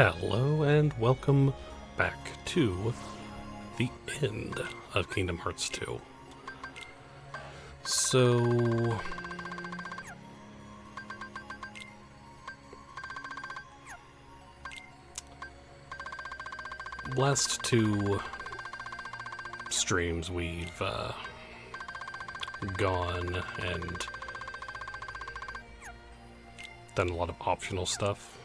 Hello and welcome back to the end of Kingdom Hearts 2. So, last two streams we've gone and done a lot of optional stuff.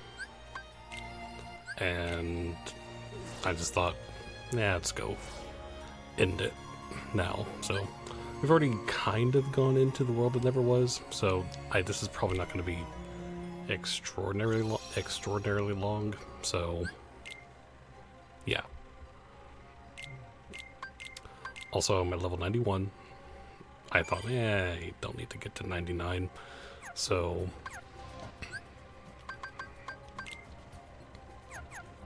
And I just thought, let's go end it now. So we've already kind of gone into the world that never was. So this is probably not going to be extraordinarily long. So yeah. Also, I'm at level 91. I thought, I don't need to get to 99. So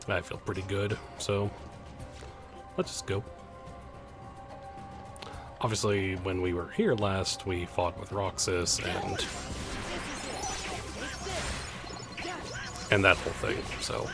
I feel pretty good, so let's just go. Obviously, when we were here last, we fought with Roxas and that whole thing, so.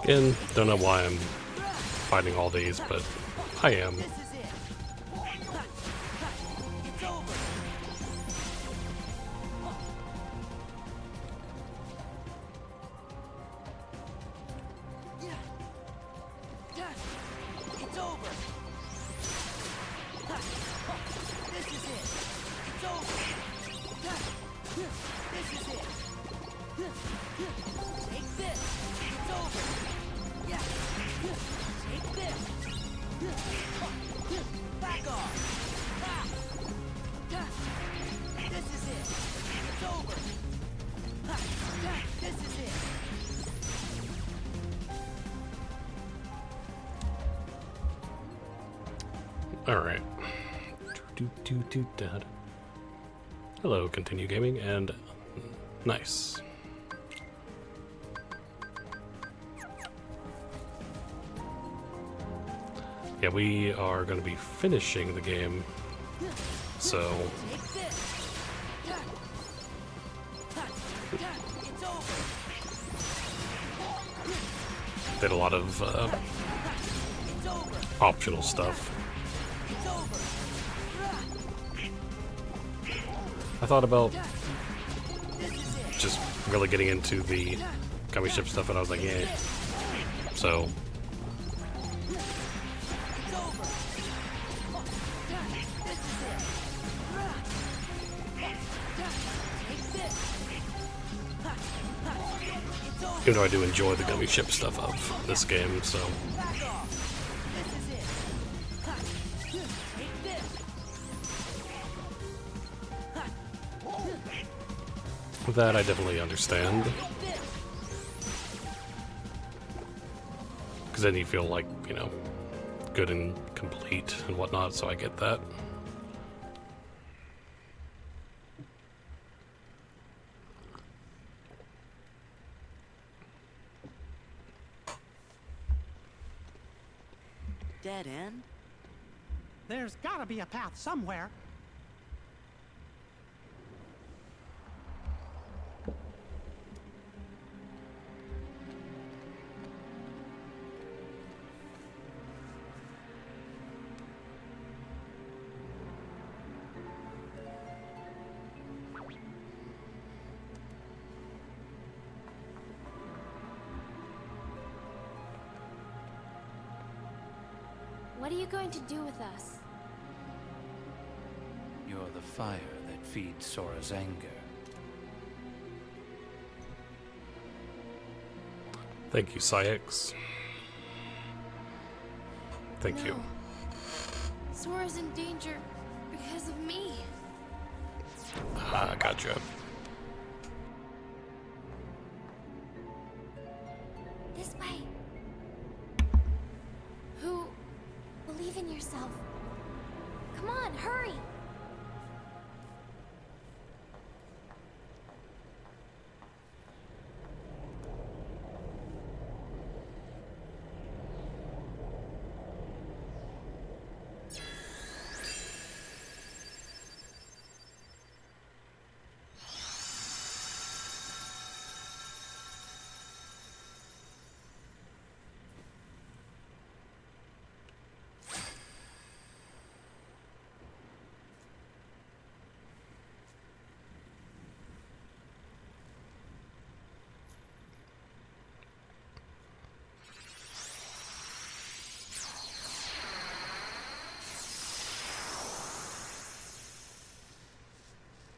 Again, don't know why I'm fighting all these, but I am. Alright. Hello, Continue Gaming, and nice. Yeah, we are going to be finishing the game, so did a lot of optional stuff. I thought about just really getting into the gummy ship stuff, and I was like, yeah. So even though I do enjoy the gummy ship stuff of this game, so that I definitely understand. Because then you feel like, good and complete and whatnot, so I get that. Dead end? There's gotta be a path somewhere. What are you going to do with us? You're the fire that feeds Sora's anger. Thank you, Syx. Thank you. No. Sora's in danger because of me. Ah, gotcha. This way. Who? Believe in yourself. Come on, hurry.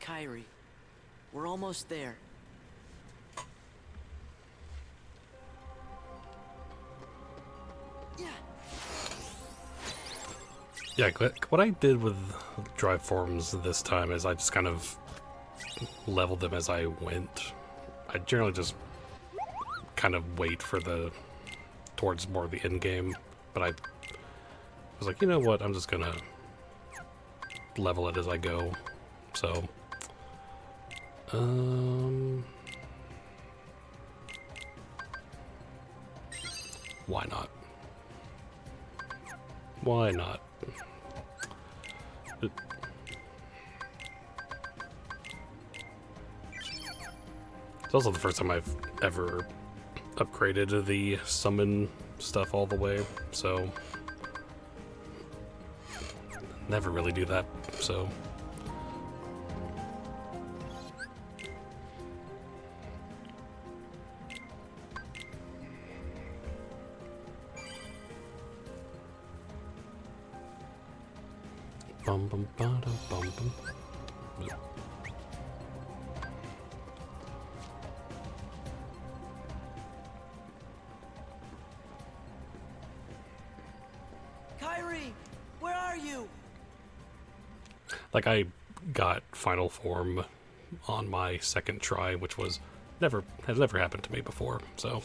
Kairi, we're almost there. Yeah, what I did with drive forms this time is I just kind of leveled them as I went. I generally just kind of wait for towards more of the end game, but I was like, you know what, I'm just gonna level it as I go. So, why not? Why not? It's also the first time I've ever upgraded the summon stuff all the way, so never really do that, so bum bum ba da bum bum. Kairi, where are you? Like, I got final form on my second try, which has never happened to me before, so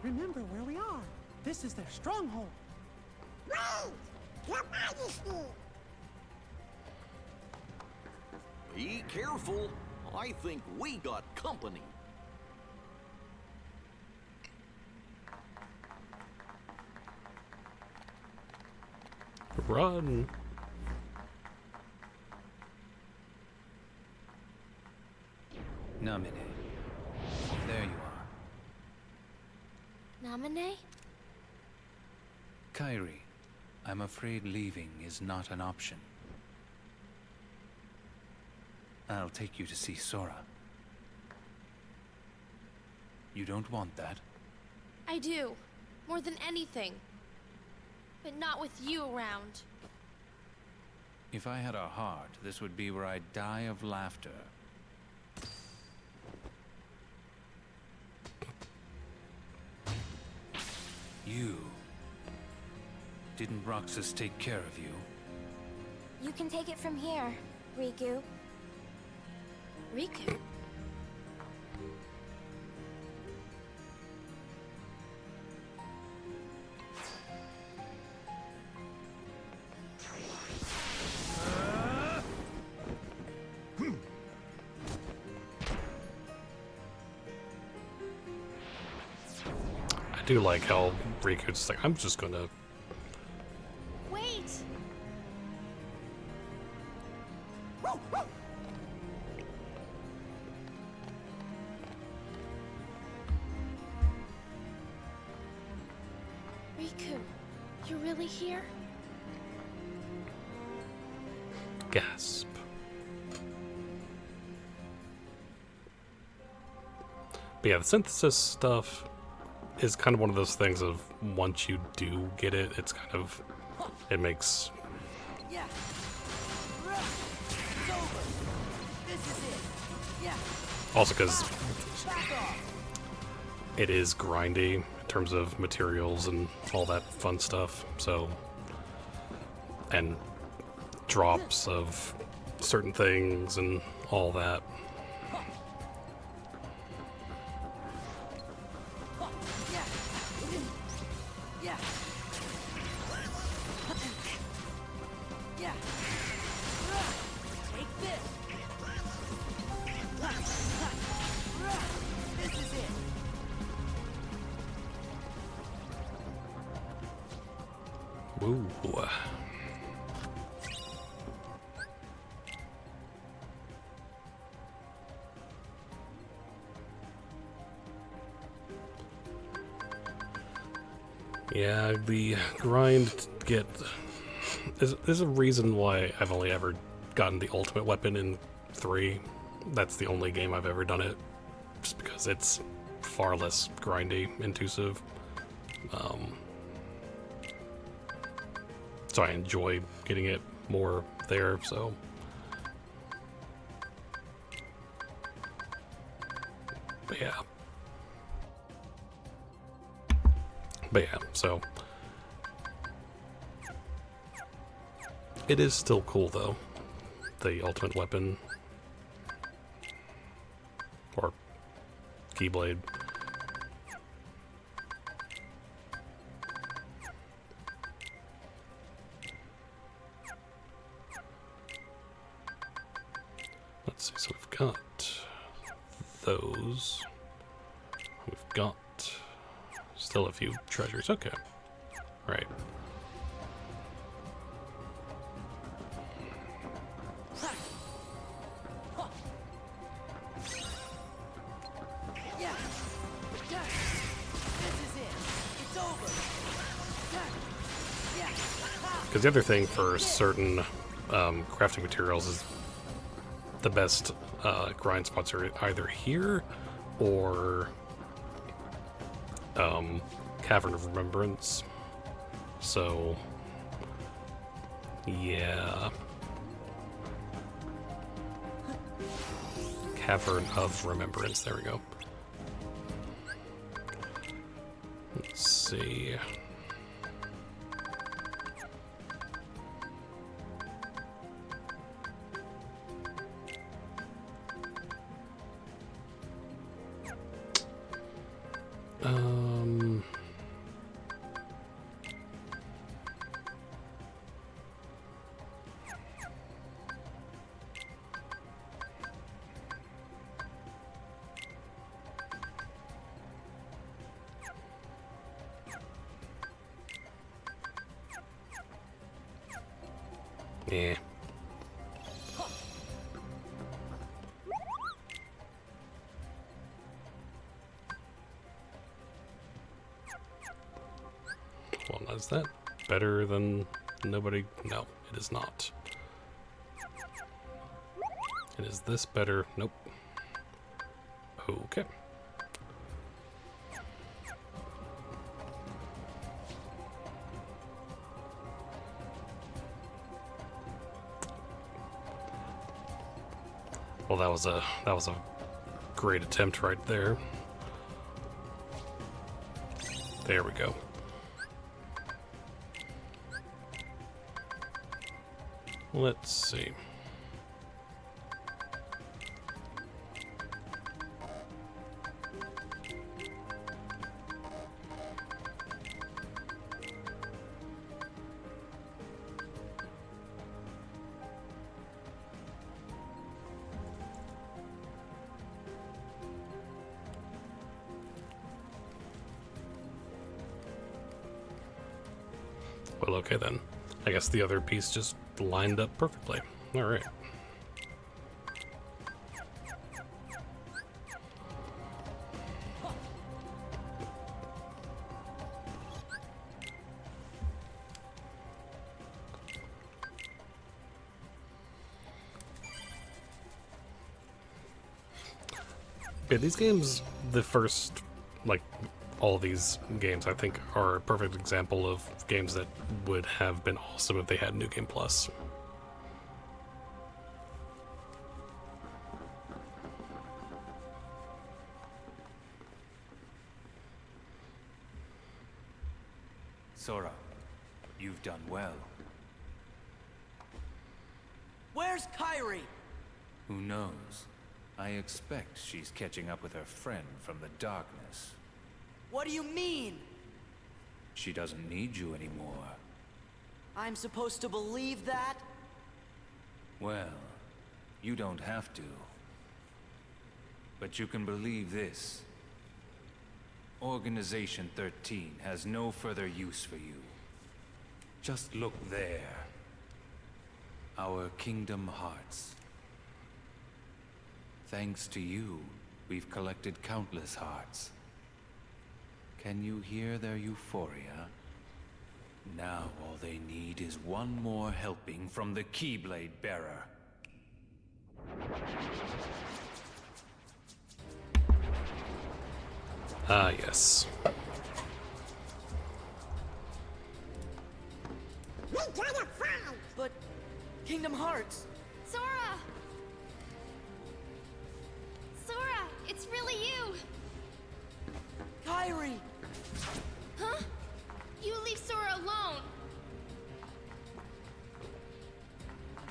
Remember where we are. This is their stronghold. Your Majesty! Be careful. I think we got company. run. Namine. There you are. Namine? Kairi, I'm afraid leaving is not an option. I'll take you to see Sora. You don't want that? I do. More than anything. But not with you around. If I had a heart, this would be where I'd die of laughter. You... Didn't Roxas take care of you? You can take it from here, Riku. Riku? I do like how Riku's like, I'm just gonna... Wait! Riku, you're really here? gasp. But yeah, the synthesis stuff is kind of one of those things of once you do get it, it's kind of, it makes... Yeah. It's over. This is it. Yeah. Also because Back off. it is grindy in terms of materials and all that fun stuff. So, and drops of certain things and all that. Yeah. Yeah. Take this. This is it. Woo. Yeah, the grind get there's a reason why I've only ever gotten the ultimate weapon in 3. That's the only game I've ever done it, just because it's far less grindy, intrusive. So I enjoy getting it more there, so. But yeah. So. It is still cool, though. The ultimate weapon. Or Keyblade. Let's see, so we've got those. We've got still a few treasures. Okay. Right. Yeah. Yeah. This is it. It's over. Yeah. Because the other thing for certain crafting materials is the best grind spots are either here or Cavern of Remembrance. So, yeah. Cavern of Remembrance, there we go. Let's see. Yeah. Well, is that better than nobody? No, it is not. And is this better? Nope. Okay. Well, that was a great attempt right there. There we go. Let's see. Well, okay then. I guess the other piece just lined up perfectly. All right. Yeah, these games, the first, like, all these games, I think, are a perfect example of games that would have been awesome if they had New Game Plus. Sora, you've done well. Where's Kairi? Who knows? I expect she's catching up with her friend from the darkness. What do you mean? She doesn't need you anymore. I'm supposed to believe that? Well, you don't have to. But you can believe this. Organization 13 has no further use for you. Just look there. Our Kingdom Hearts. Thanks to you, we've collected countless hearts. Can you hear their euphoria? Now all they need is one more helping from the Keyblade Bearer. Ah, yes. But Kingdom Hearts. Sora! Sora, it's really you! Kairi! Huh? You leave Sora alone!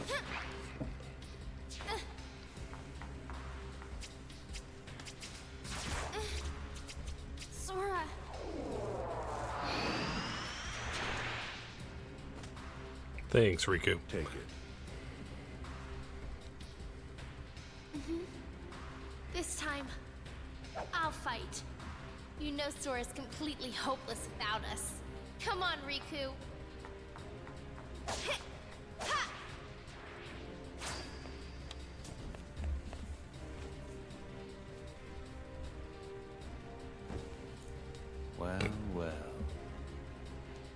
Huh. Sora. Thanks, Riku. Take it. This time, I'll fight. You know Sora's completely hopeless without us. Come on, Riku. Hit. Ha. Well, well.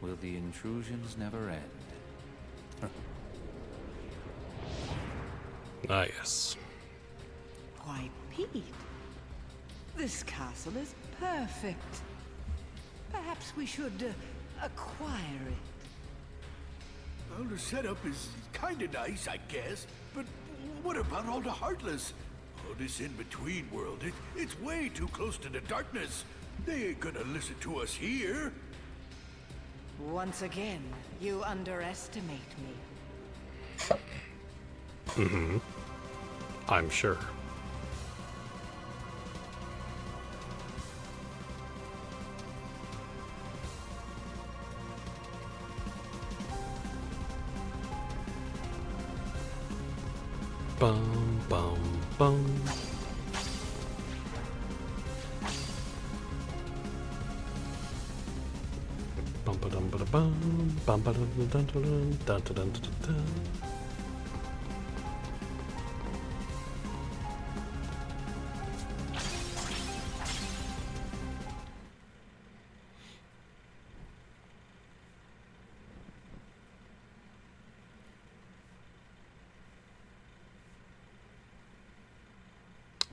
Will the intrusions never end? Ah, yes. Why, Pete, this castle is perfect. Perhaps we should acquire it. Well, the setup is kinda nice, I guess. But what about all the Heartless? Oh, this in-between world, it's way too close to the darkness. They ain't gonna listen to us here. Once again, you underestimate me. I'm sure. Bum, bum, bum. Bum, ba, dum, ba, da, bum. Bum, ba, dum, dum, dum, dum, dun, dun, dun, dun, dun.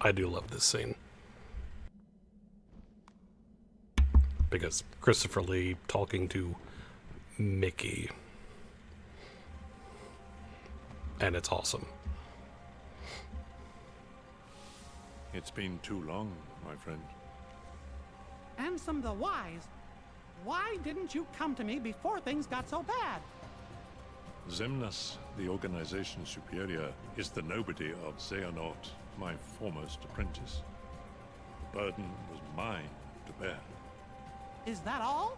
I do love this scene. Because Christopher Lee talking to Mickey. And it's awesome. It's been too long, my friend. Ansem the Wise. Why didn't you come to me before things got so bad? Zemnas, the organization superior, is the nobody of Xehanort, my foremost apprentice. The burden was mine to bear. Is that all?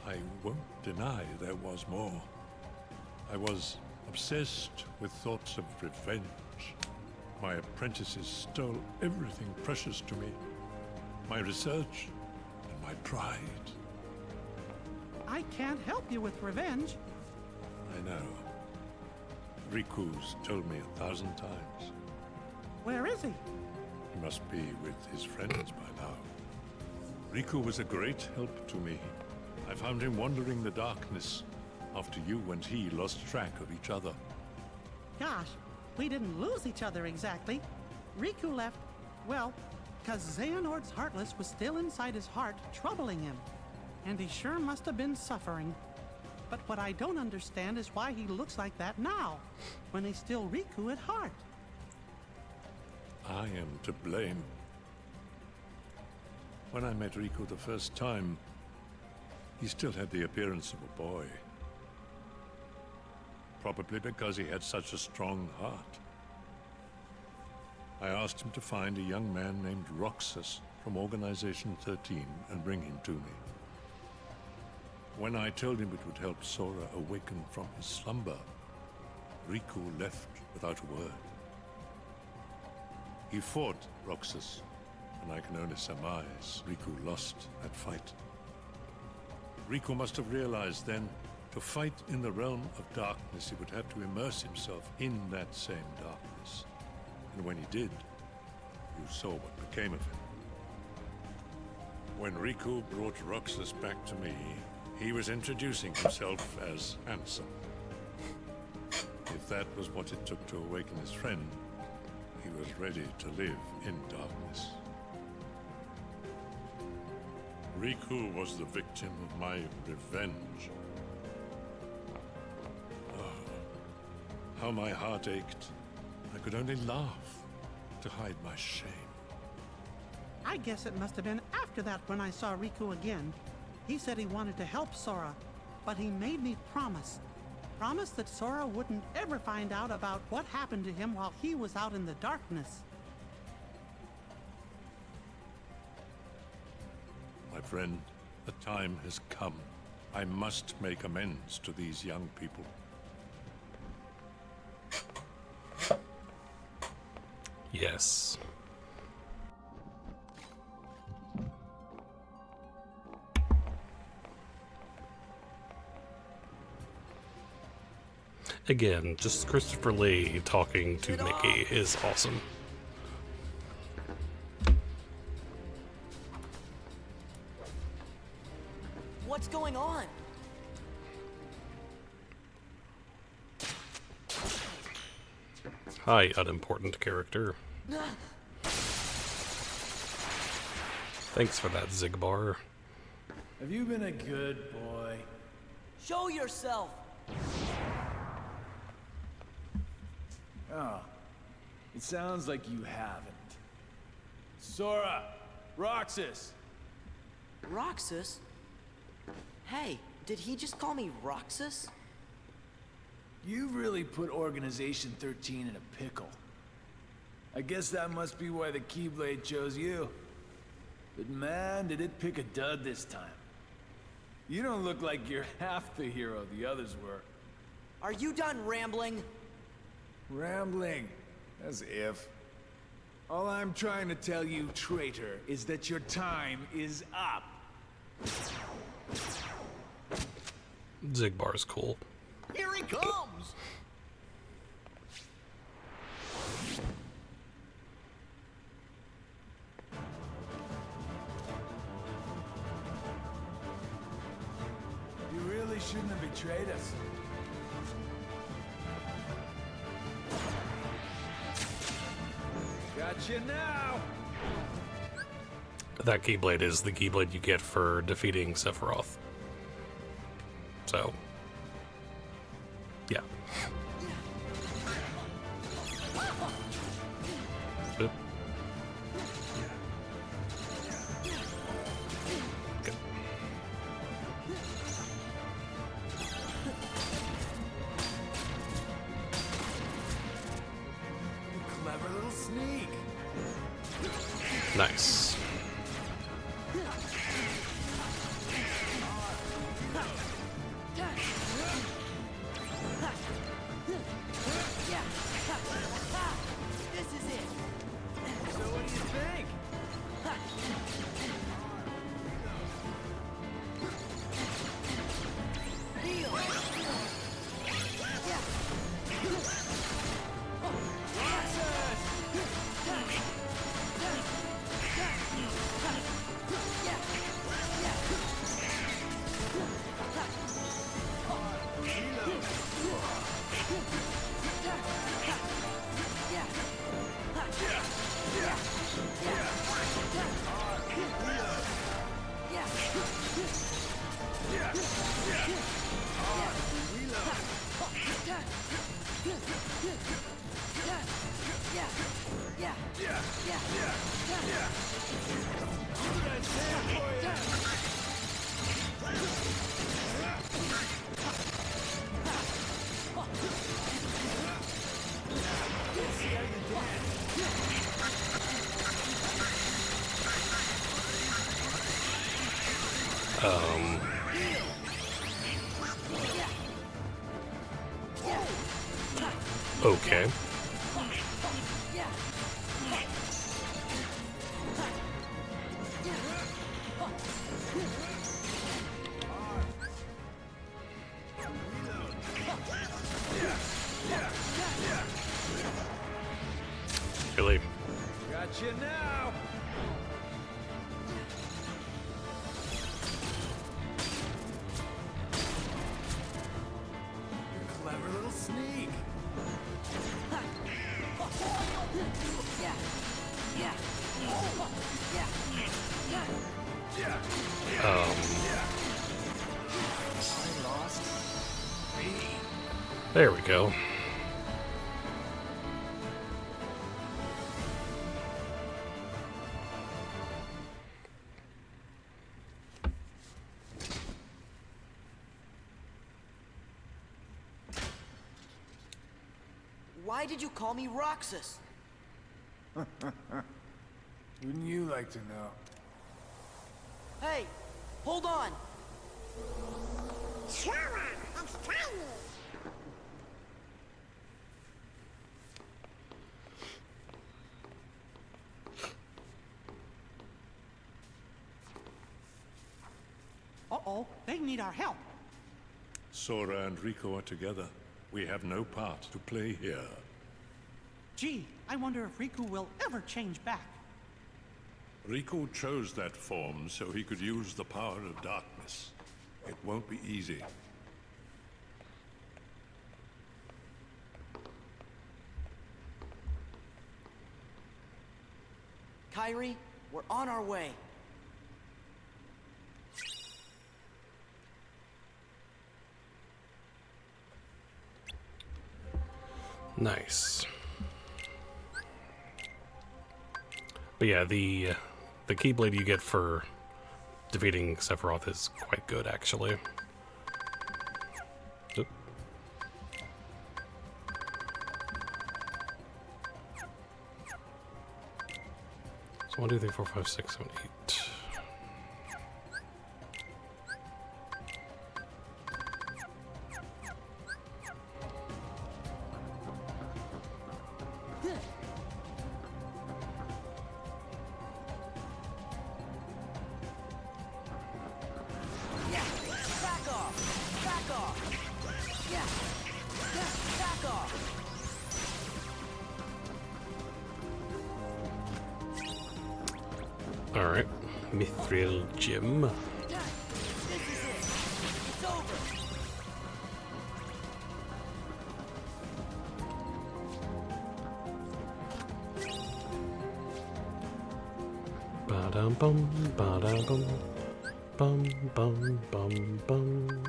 I won't deny there was more. I was obsessed with thoughts of revenge. My apprentices stole everything precious to me. My research and my pride. I can't help you with revenge. I know. Riku's told me 1,000 times. Where is he? He must be with his friends by now. Riku was a great help to me. I found him wandering the darkness after you and he lost track of each other. Gosh, we didn't lose each other exactly. Riku left, well, because Xehanort's Heartless was still inside his heart, troubling him. And he sure must have been suffering. But what I don't understand is why he looks like that now, when he's still Riku at heart. I am to blame. When I met Riku the first time, he still had the appearance of a boy. Probably because he had such a strong heart. I asked him to find a young man named Roxas from Organization 13 and bring him to me. When I told him it would help Sora awaken from his slumber, Riku left without a word. He fought Roxas, and I can only surmise Riku lost that fight. Riku must have realized then, to fight in the realm of darkness, he would have to immerse himself in that same darkness. And when he did, you saw what became of him. When Riku brought Roxas back to me, he was introducing himself as handsome. If that was what it took to awaken his friend, he was ready to live in darkness. Riku was the victim of my revenge. Oh, how my heart ached. I could only laugh to hide my shame. I guess it must have been after that when I saw Riku again. He said he wanted to help Sora, but he made me promise. Promise that Sora wouldn't ever find out about what happened to him while he was out in the darkness. My friend, the time has come. I must make amends to these young people. Yes. Again, just Christopher Lee talking to Mickey is awesome. What's going on? Hi, unimportant character. Thanks for that, Zigbar. Have you been a good boy? Show yourself! Oh, it sounds like you haven't. Sora! Roxas! Roxas? Hey, did he just call me Roxas? You really put Organization 13 in a pickle. I guess that must be why the Keyblade chose you. But man, did it pick a dud this time. You don't look like you're half the hero the others were. Are you done rambling? Rambling? As if. All I'm trying to tell you, traitor, is that your time is up. Zigbar's cool. Here he comes! You really shouldn't have betrayed us. Gotcha now! That Keyblade is the Keyblade you get for defeating Sephiroth. So, yeah. Oop. Okay. Clever little sneak. Nice. This is it. So what do you think? Okay. Really? Gotcha now. Clever little sneak. Yeah. Yeah. Yeah. I lost. There we go. Why did you call me Roxas? Wouldn't you like to know? Hey, hold on. Sora, it's tiny. Uh-oh, they need our help. Sora and Riku are together. We have no part to play here. Gee, I wonder if Riku will ever change back. Riku chose that form so he could use the power of darkness. It won't be easy. Kairi, we're on our way. Nice. But yeah, the Keyblade you get for defeating Sephiroth is quite good, actually. Oop. So 1, 2, 3, 4, 5, 6, 7, 8. Alright, Mithril Gem. Ba-dum bum, ba-dum bum, bum bum bum bum.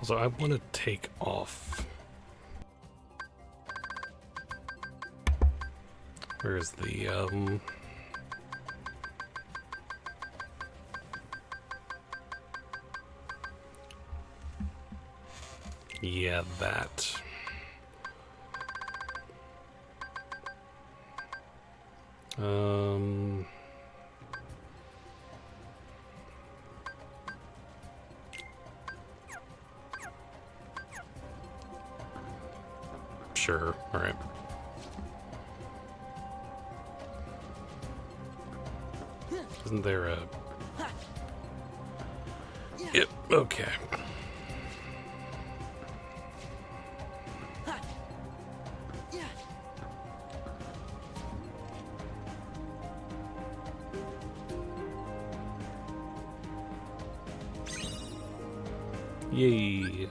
So I want to take off. Where's the yeah, that. Sure, all right. Isn't there a... Yep, okay. Yay.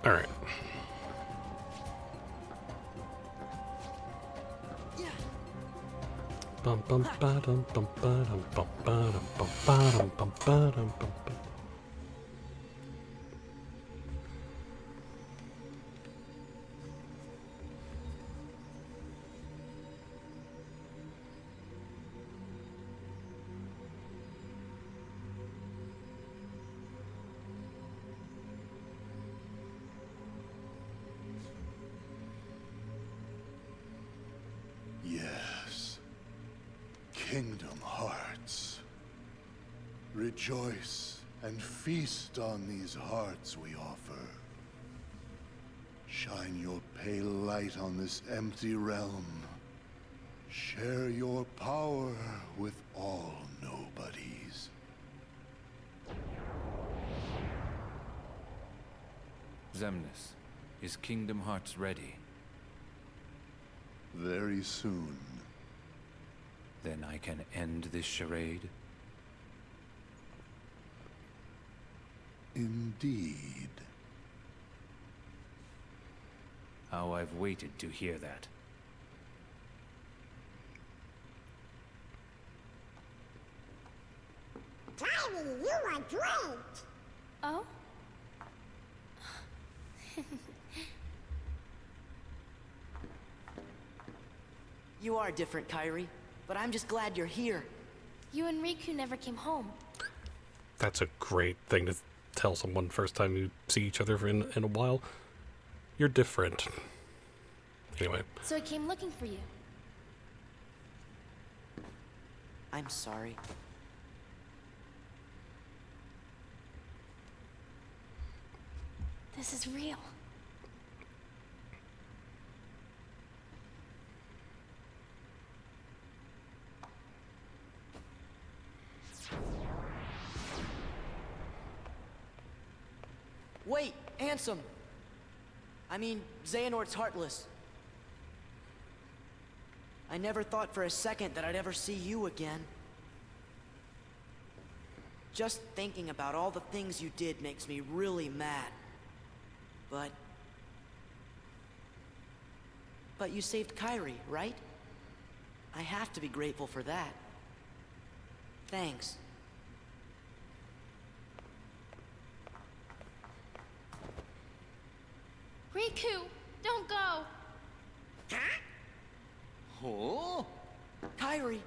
All right. Bum bum ba dum bum ba dum bum ba dum bum ba dum bum ba dum bum ba. Yes. Kingdom Hearts. Rejoice and feast on these hearts we offer. Shine your pale light on this empty realm. Share your power with all nobodies. Xemnas, is Kingdom Hearts ready? Very soon. Then I can end this charade? Indeed. How I've waited to hear that. Kairi, you are great! Oh? You are different, Kairi, but I'm just glad you're here. You and Riku never came home. That's a great thing to tell someone first time you see each other in a while. You're different. Anyway. So I came looking for you. I'm sorry. This is real. Wait, Ansem! I mean, Xehanort's heartless. I never thought for a second that I'd ever see you again. Just thinking about all the things you did makes me really mad. But you saved Kairi, right? I have to be grateful for that. Thanks. Riku, don't go! Oh? Kairi,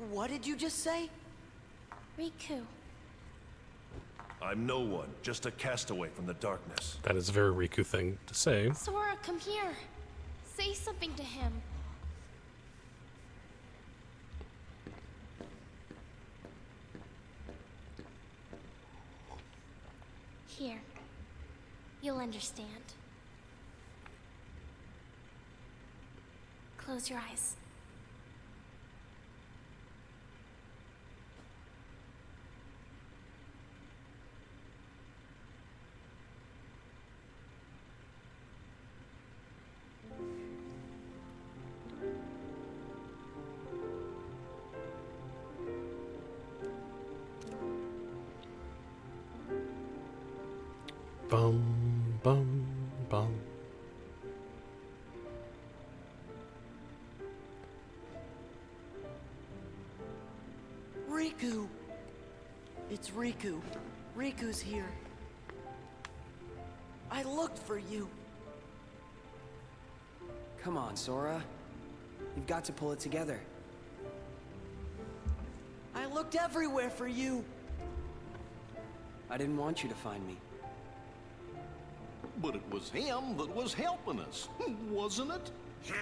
what did you just say? Riku. I'm no one, just a castaway from the darkness. That is a very Riku thing to say. Sora, come here. Say something to him. Here. You'll understand. Close your eyes. Bum, bum, bum. Riku! It's Riku. Riku's here. I looked for you. Come on, Sora. You've got to pull it together. I looked everywhere for you. I didn't want you to find me. But it was him that was helping us, wasn't it? Huh?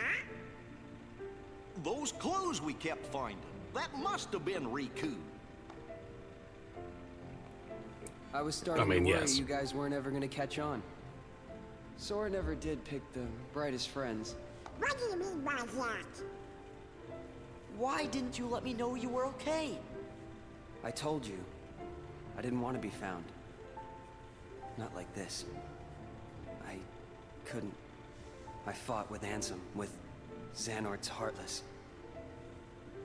Those clues we kept finding, that must have been Riku. I was starting to worry yes. you guys weren't ever gonna catch on. Sora never did pick the brightest friends. What do you mean by that? Why didn't you let me know you were okay? I told you. I didn't want to be found. Not like this. I couldn't. I fought with Ansem, with Xehanort's Heartless.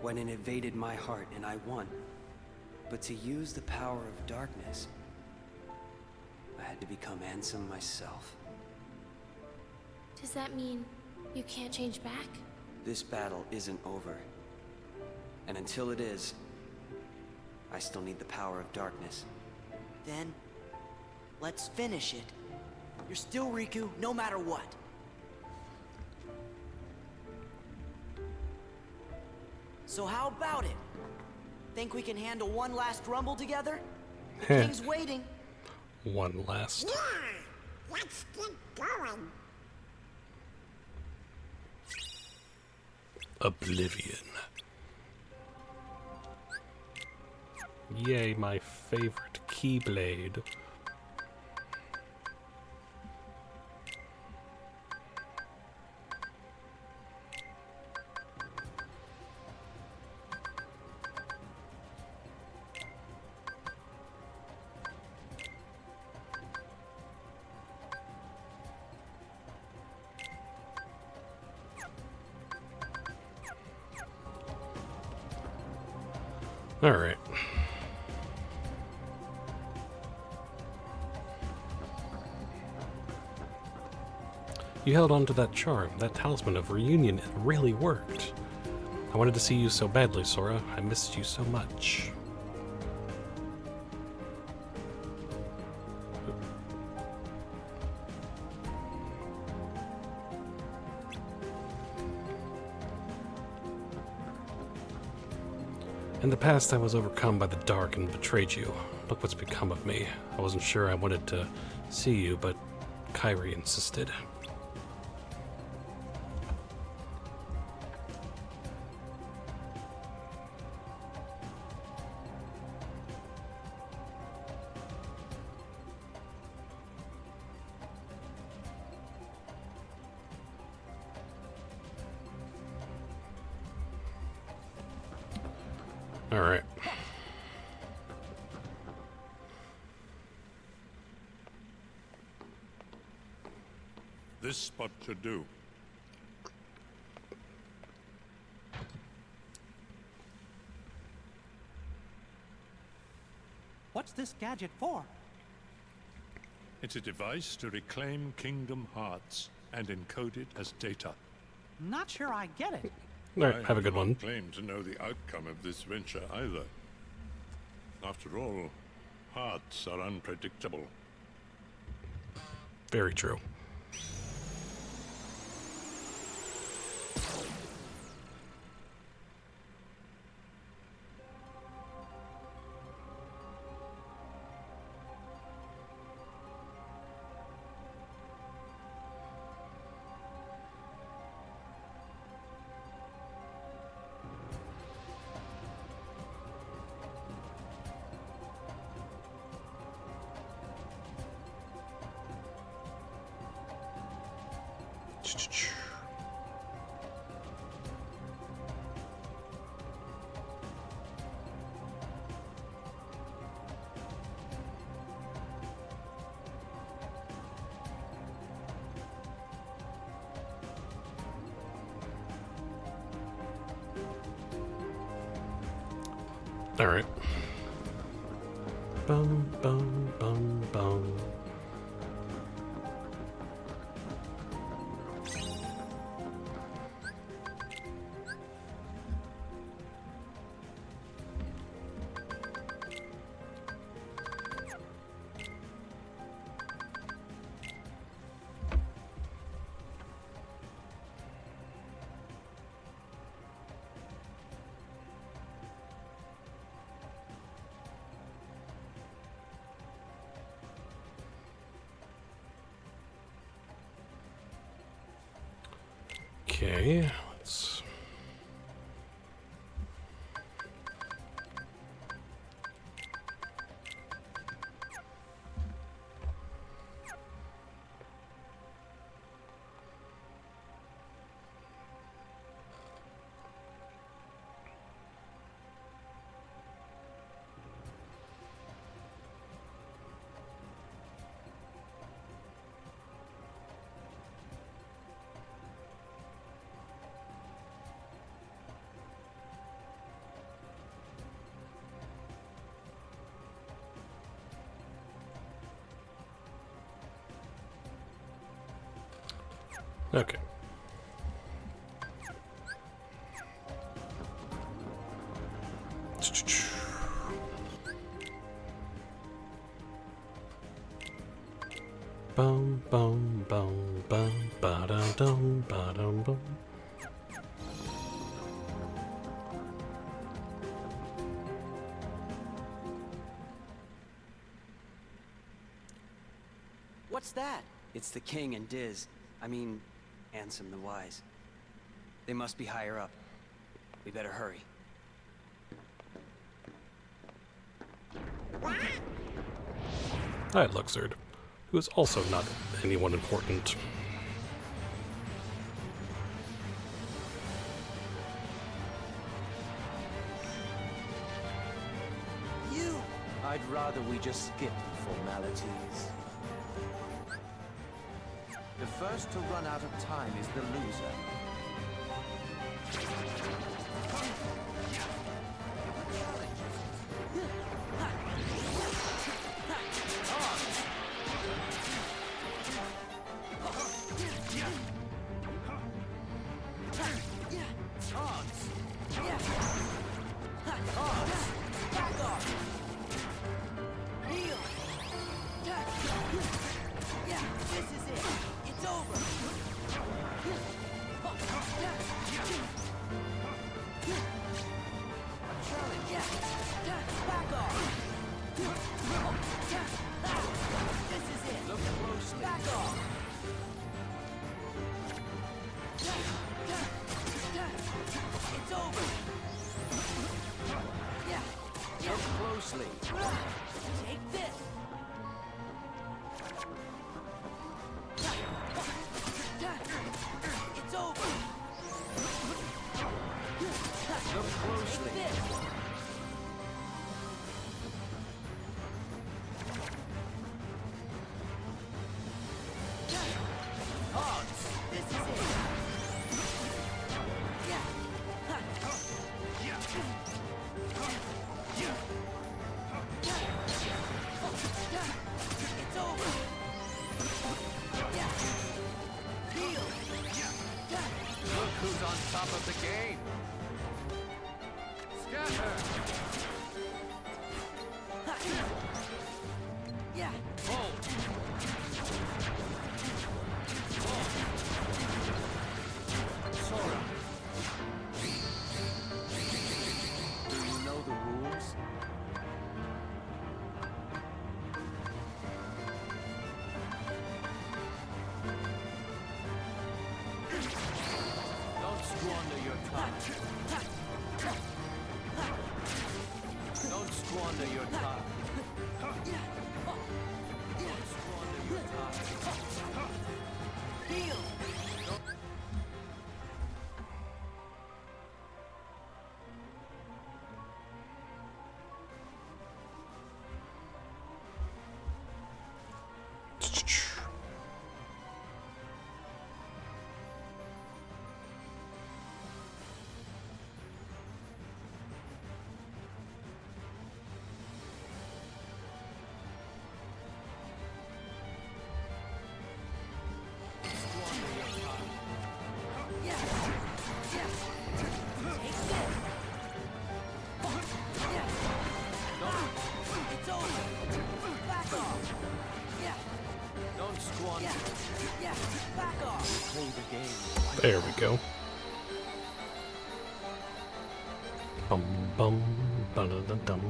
Went and invaded my heart, and I won. But to use the power of darkness, I had to become Ansem myself. Does that mean you can't change back? This battle isn't over. And until it is, I still need the power of darkness. Then, let's finish it. You're still Riku, no matter what. So how about it? Think we can handle one last rumble together? The king's waiting. One last. Yeah, let's get going. Oblivion. Yay, my favorite Keyblade. All right. You held on to that charm, that talisman of reunion. It really worked. I wanted to see you so badly, Sora. I missed you so much. In the past, I was overcome by the dark and betrayed you. Look what's become of me. I wasn't sure I wanted to see you, but Kairi insisted. All right. This spot should do. What's this gadget for? It's a device to reclaim Kingdom Hearts and encode it as data. Not sure I get it. All right, have a good I one. don't claim to know the outcome of this venture either. After all, hearts are unpredictable. Very true. All right. Bum, bum, bum, bum. Okay, let's... Okay. Bum bum bum bum ba dum dum ba dum bum. What's that? It's the king and Diz. I mean, Ansem the Wise. They must be higher up. We better hurry. Hi, Luxord, who is also not anyone important. You! I'd rather we just skip the formalities. The first to run out of time is the loser. Take this. It's over. Look closely. Take this. This is it. It's over. Look who's on top of the game. Scatter. Yeah. Hold. Sora. Do you know the rules? Don't squander your time. Don't squander your time. Don't squander your time. Heal. There we go. Bum bum ba da da dum.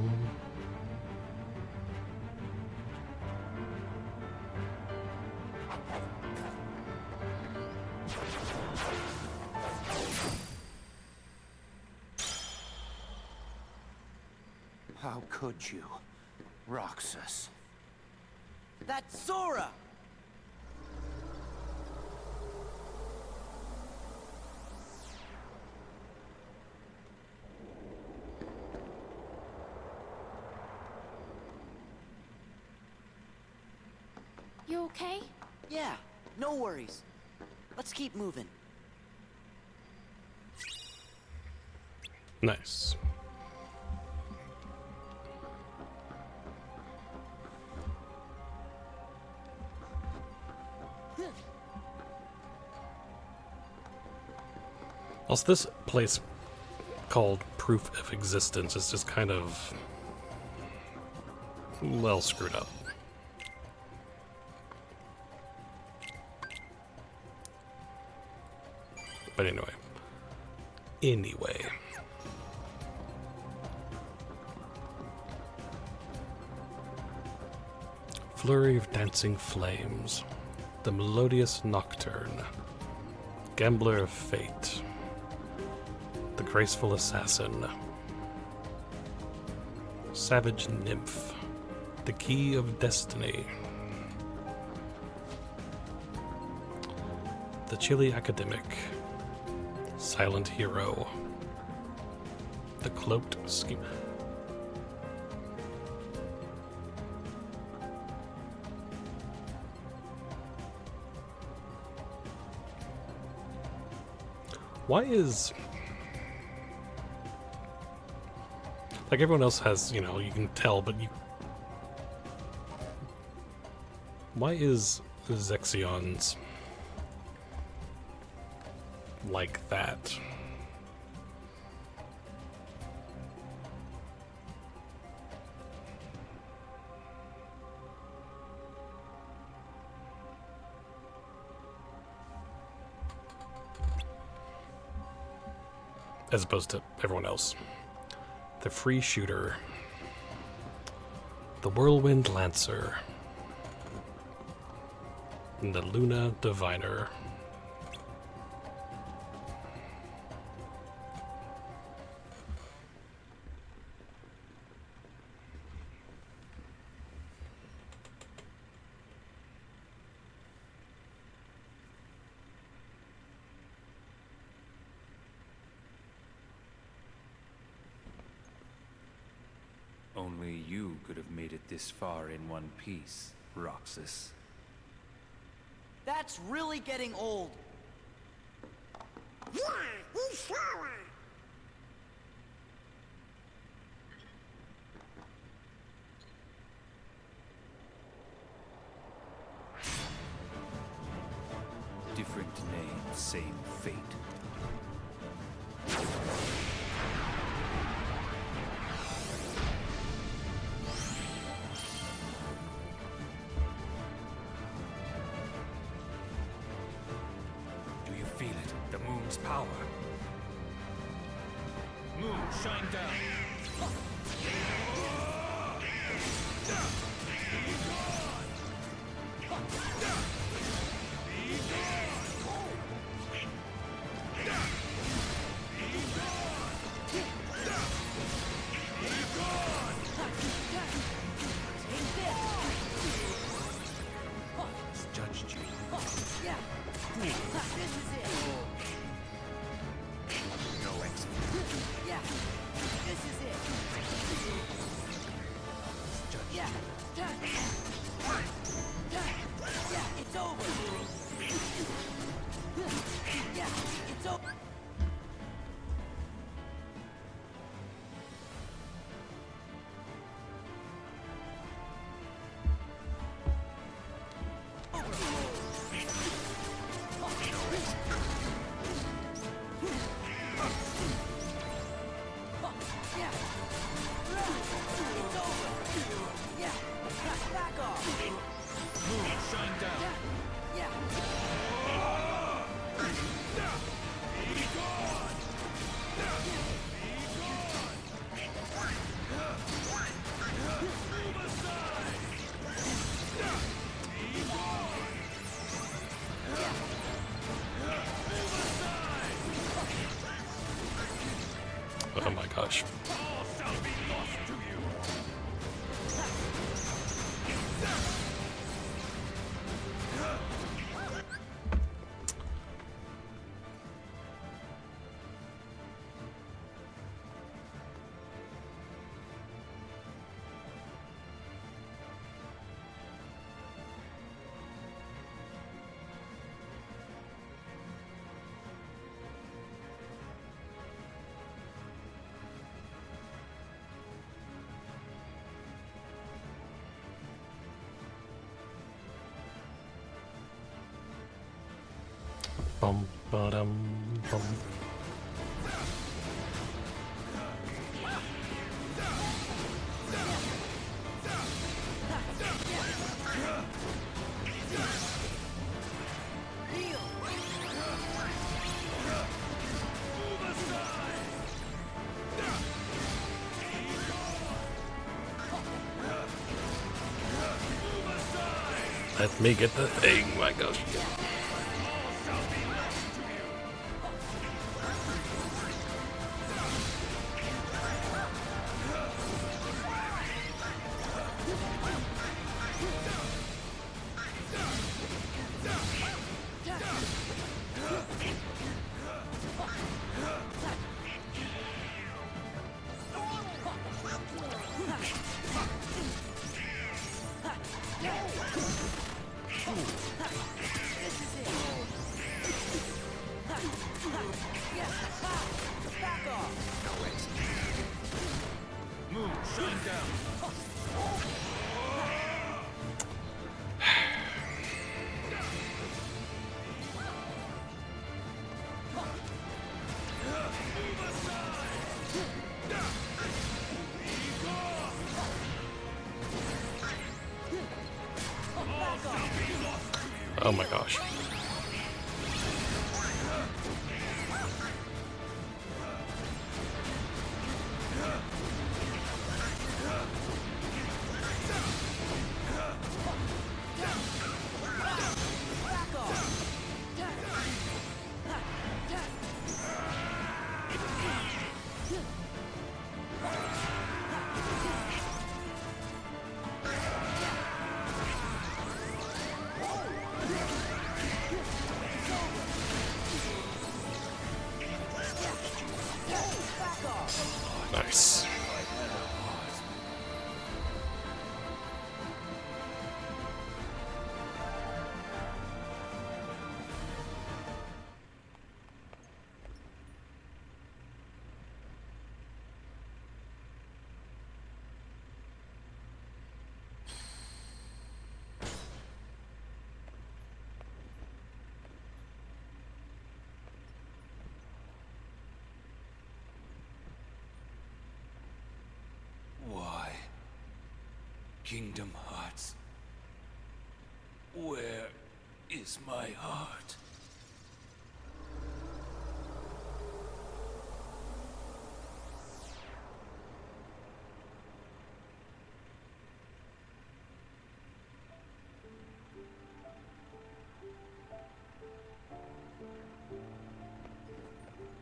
How could you, Roxas? That's Sora! You okay? Yeah, no worries. Let's keep moving. Nice. Also, this place called Proof of Existence is just kind of, well, screwed up. But anyway. Flurry of dancing flames. The melodious nocturne. Gambler of fate. The graceful assassin. Savage nymph. The key of destiny. The chilly academic. Silent hero. The cloaked scheme. Why is... like, everyone else has, you know, you can tell, but you... why is Zexion's like that? As opposed to everyone else. The Free Shooter. The Whirlwind Lancer. And the Luna Diviner. Only you could have made it this far in one piece, Roxas. That's really getting old. Yeah, he's Sora. Different name, same fate. Do you feel it? The moon's power. Moon, shine down. Judged you. Yeah. This is it. No exit. Yeah. This is it. Yeah. Yeah, it's over. Yeah, it's over. Oh my gosh. All shall be lost to you. Bum, ba-dum, bum. Let me get the thing, my gosh. Oh my gosh. Nice. Kingdom Hearts. Where is my heart?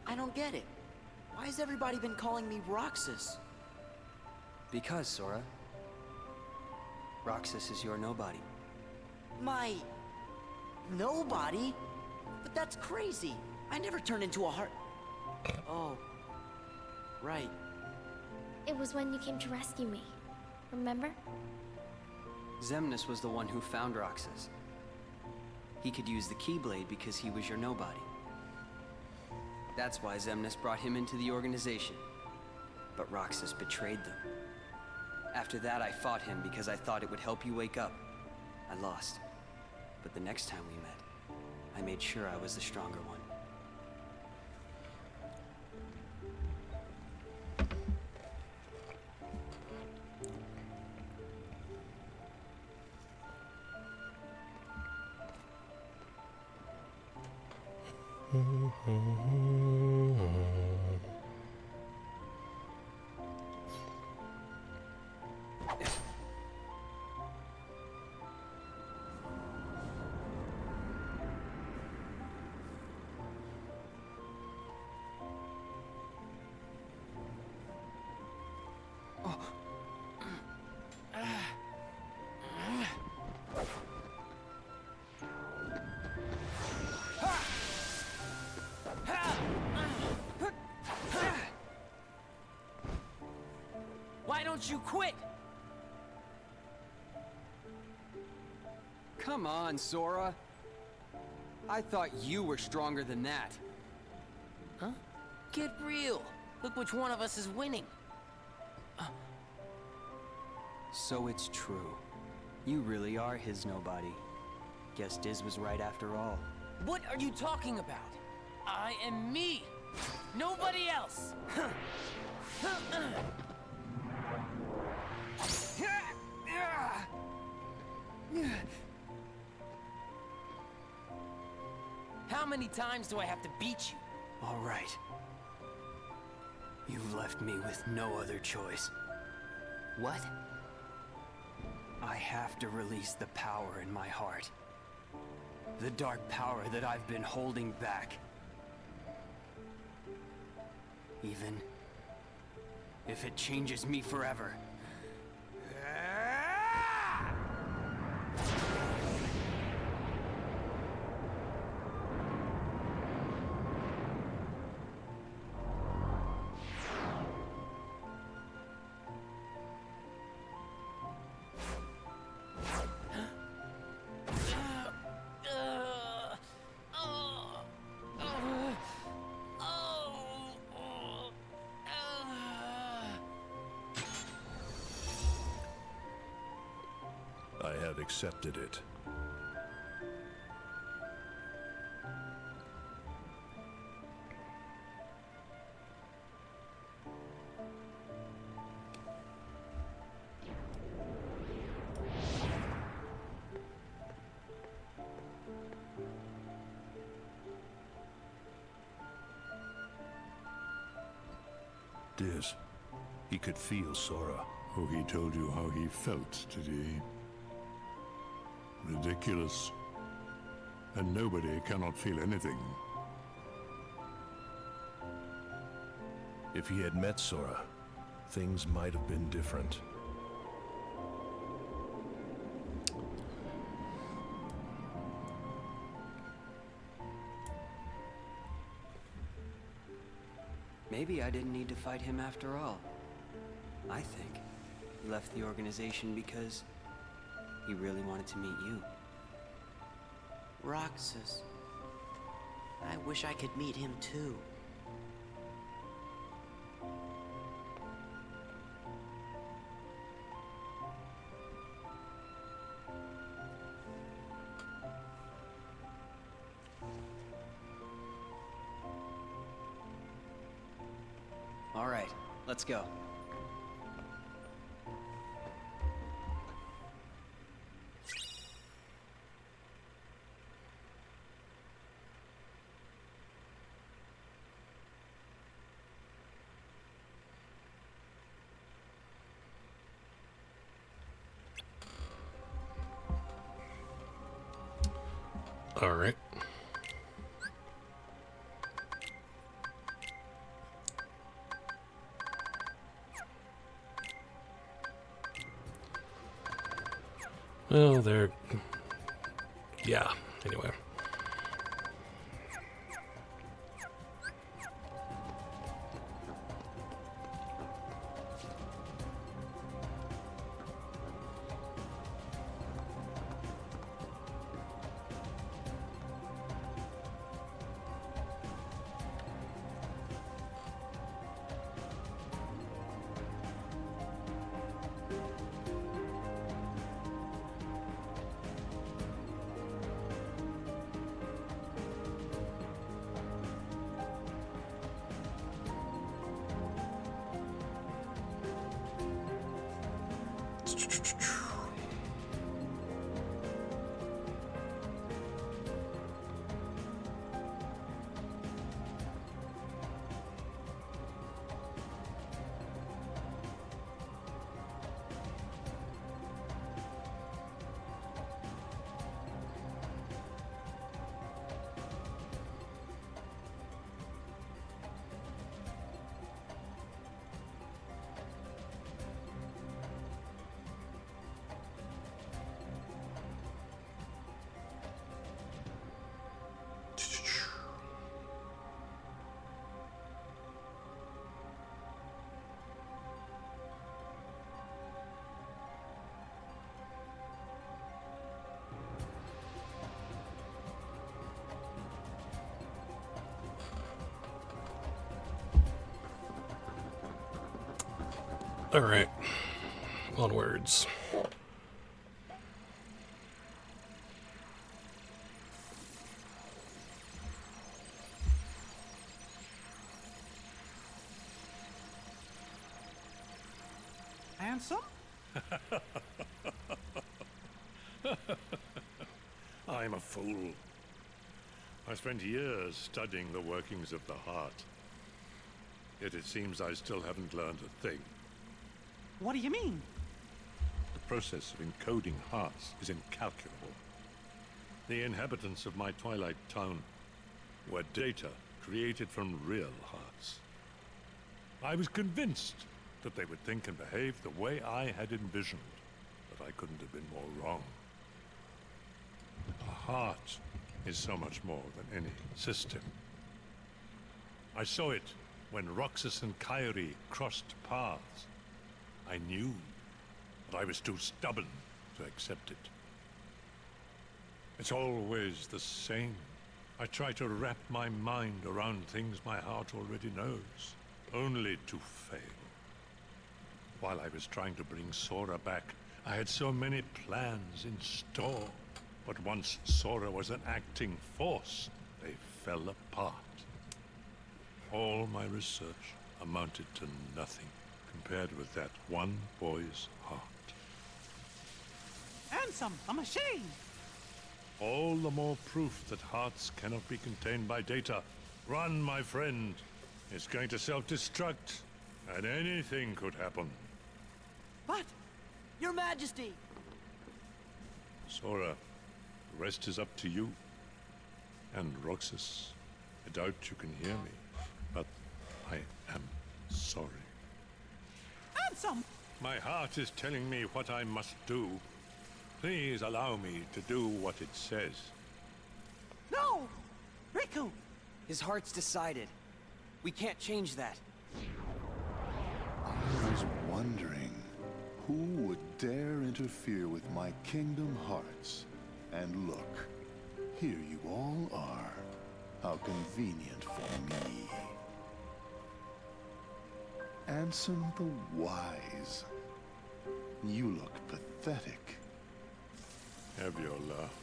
I don't get it. Why has everybody been calling me Roxas? Because, Sora, Roxas is your nobody. My... nobody? But that's crazy. I never turned into a heart... Oh. Right. It was when you came to rescue me. Remember? Xemnas was the one who found Roxas. He could use the Keyblade because he was your nobody. That's why Xemnas brought him into the organization. But Roxas betrayed them. After that, I fought him because I thought it would help you wake up. I lost. But the next time we met, I made sure I was the stronger one. Why don't you quit? Come on, Sora. I thought you were stronger than that. Huh? Get real. Look which one of us is winning. So it's true. You really are his nobody. Guess Diz was right after all. What are you talking about? I am me. Nobody else. How many times do I have to beat you? All right. You've left me with no other choice. What? I have to release the power in my heart. The dark power that I've been holding back. Even if it changes me forever. I have accepted it. Diz, he could feel Sora. Oh, he told you how he felt, did he? Ridiculous. And nobody cannot feel anything. If he had met Sora, things might have been different. Maybe I didn't need to fight him after all. I think he left the organization because he really wanted to meet you. Roxas. I wish I could meet him too. All right, let's go. All right. Well, they're... yeah, anyway. All right, onwards. Ansem? I'm a fool. I spent years studying the workings of the heart. Yet it seems I still haven't learned a thing. What do you mean? The process of encoding hearts is incalculable. The inhabitants of my Twilight town were data created from real hearts. I was convinced that they would think and behave the way I had envisioned, but I couldn't have been more wrong. A heart is so much more than any system. I saw it when Roxas and Kairi crossed paths. I knew, but I was too stubborn to accept it. It's always the same. I try to wrap my mind around things my heart already knows, only to fail. While I was trying to bring Sora back, I had so many plans in store. But once Sora was an acting force, they fell apart. All my research amounted to nothing compared with that one boy's heart. Ansem, a machine! All the more proof that hearts cannot be contained by data. Run, my friend. It's going to self-destruct, and anything could happen. But, Your Majesty! Sora, the rest is up to you. And Roxas, I doubt you can hear me, but I am sorry. Ansem! My heart is telling me what I must do. Please allow me to do what it says. No! Riku! His heart's decided. We can't change that. I was wondering, who would dare interfere with my kingdom hearts? And look, here you all are. How convenient for me. Ansem the Wise. You look pathetic. Have your laugh.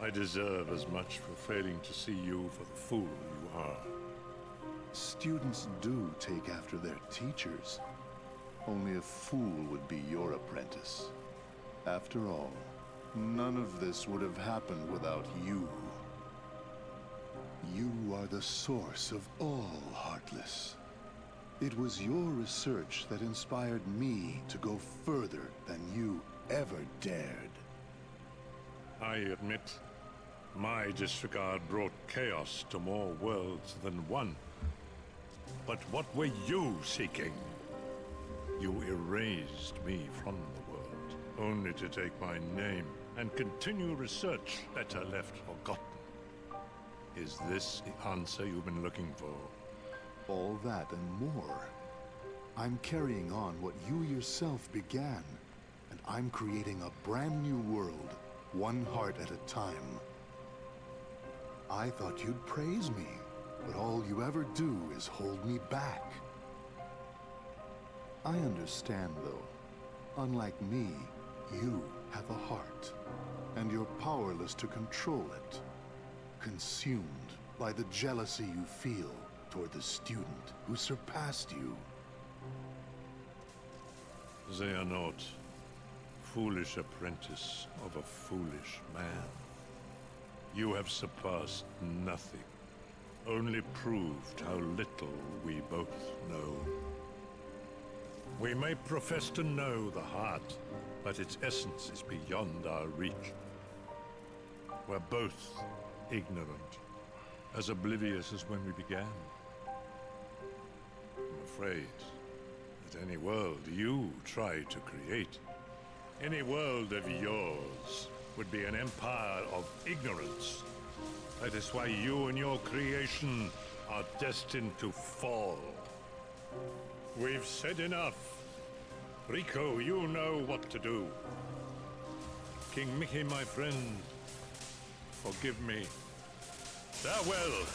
I deserve as much for failing to see you for the fool you are. Students do take after their teachers. Only a fool would be your apprentice. After all, none of this would have happened without you. You are the source of all Heartless. It was your research that inspired me to go further than you ever dared. I admit, my disregard brought chaos to more worlds than one. But what were you seeking? You erased me from the world, only to take my name and continue research better left forgotten. Is this the answer you've been looking for? All that and more. I'm carrying on what you yourself began, and I'm creating a brand new world, one heart at a time. I thought you'd praise me, but all you ever do is hold me back. I understand, though. Unlike me, you have a heart, and you're powerless to control it. Consumed by the jealousy you feel toward the student who surpassed you. Xehanort, foolish apprentice of a foolish man. You have surpassed nothing, only proved how little we both know. We may profess to know the heart, but its essence is beyond our reach. We're both ignorant, as oblivious as when we began. I'm afraid that any world you try to create, any world of yours, would be an empire of ignorance. That is why you and your creation are destined to fall. We've said enough. Riku, you know what to do. King Mickey, my friend, forgive me. Farewell.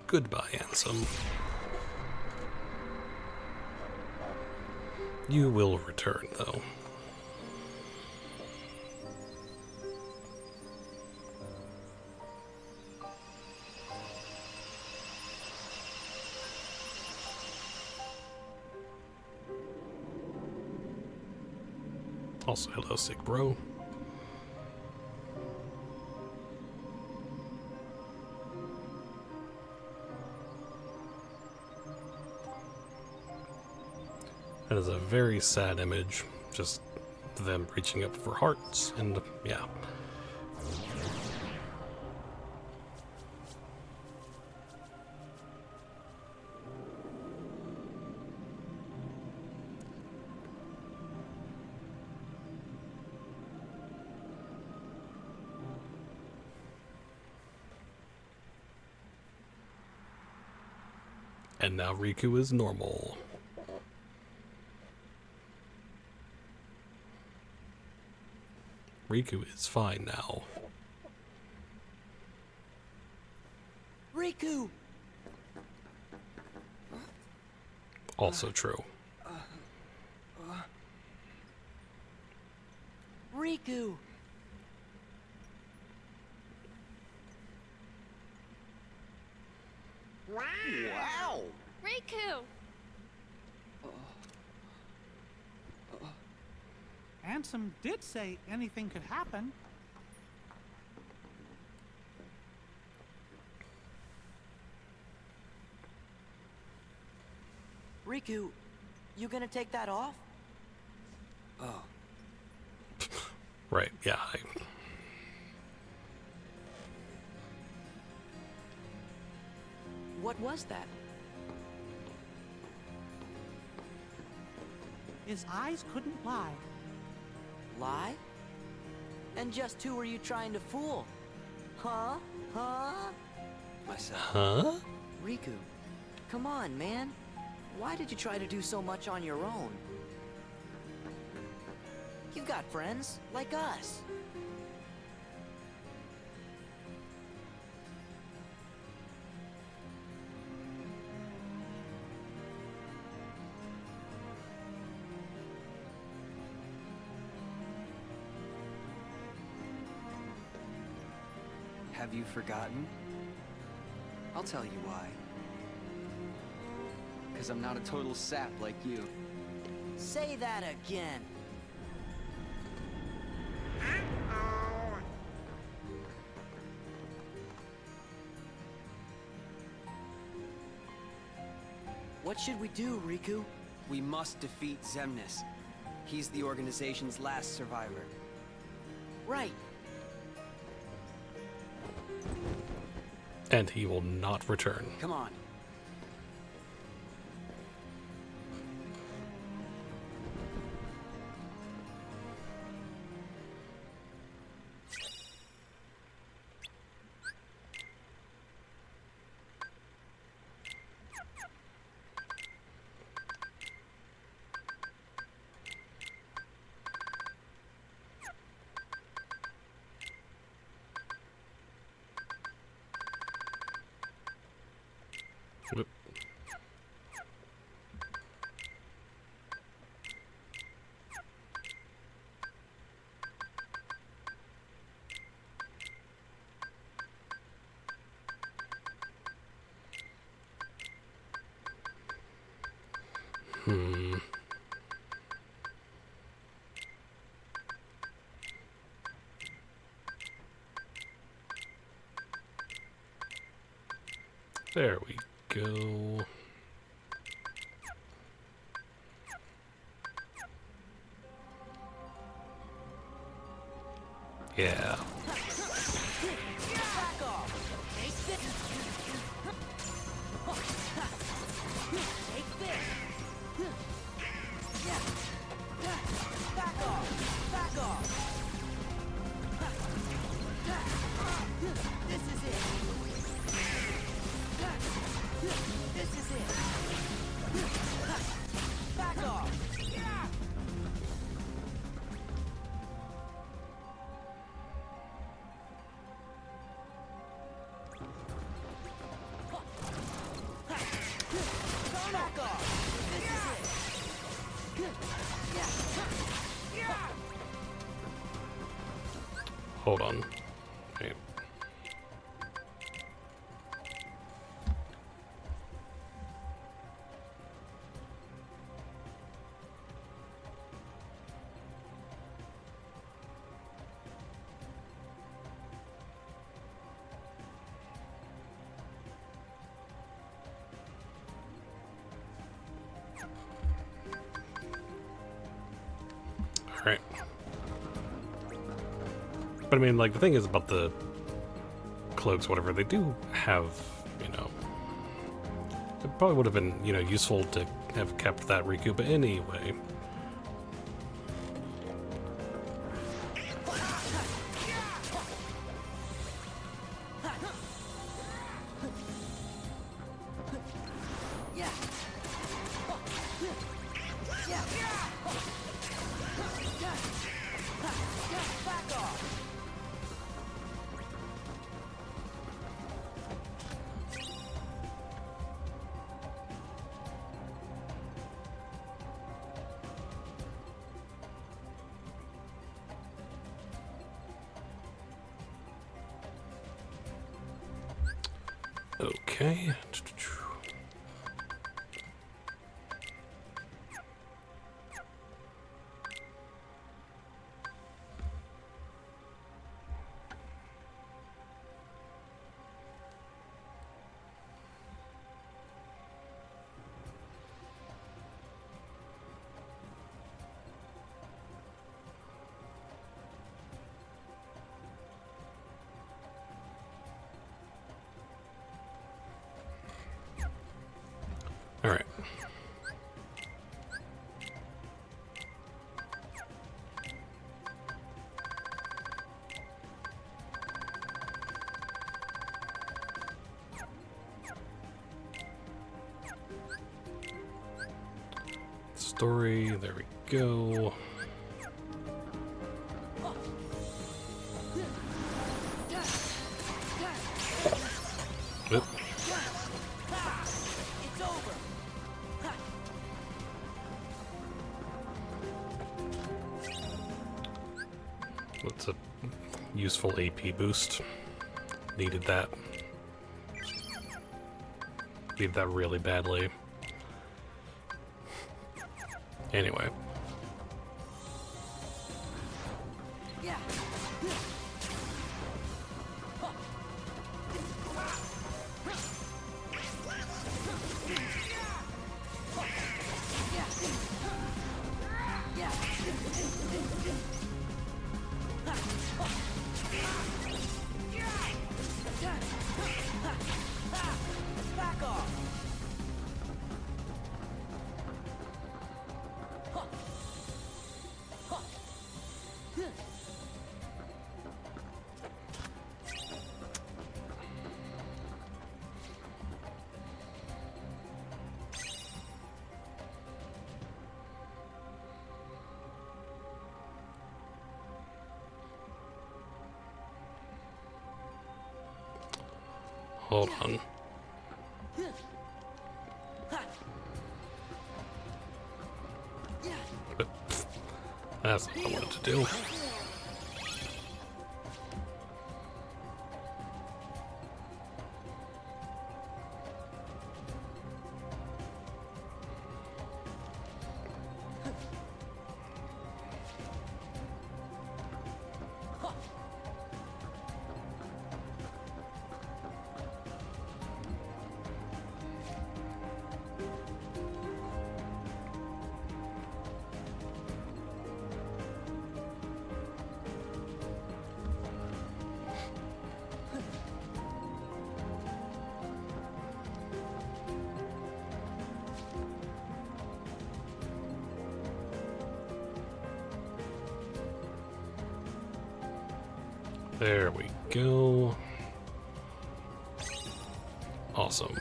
Goodbye, Ansem. You will return, though. Also, hello, sick bro. That is a very sad image. Just them reaching up for hearts, and yeah. And now Riku is normal. Riku is fine now. Riku! Also true. Riku! Wow! Riku! Ansem did say anything could happen. Riku, you gonna take that off? Oh. Right, yeah. What was that? His eyes couldn't lie. Lie? And just who were you trying to fool? Huh? Huh? Myself. Huh? Riku, come on, man. Why did you try to do so much on your own? You've got friends, like us. Have you forgotten? I'll tell you why. Because I'm not a total sap like you. Say that again. What should we do, Riku? We must defeat Xemnas. He's the organization's last survivor. Right. And he will not return. Come on. Whoop. There we go. Yeah. Hold on. Okay. Alright. But I mean, like, the thing is about the cloaks, whatever, they do have, you know... It probably would have been, you know, useful to have kept that Riku, but anyway... Okay. All right. Story, there we go. Oop. What's a useful AP boost? Needed that. Needed that really badly. Anyway. Hold on. But that's not what I wanted to do. There we go. Awesome.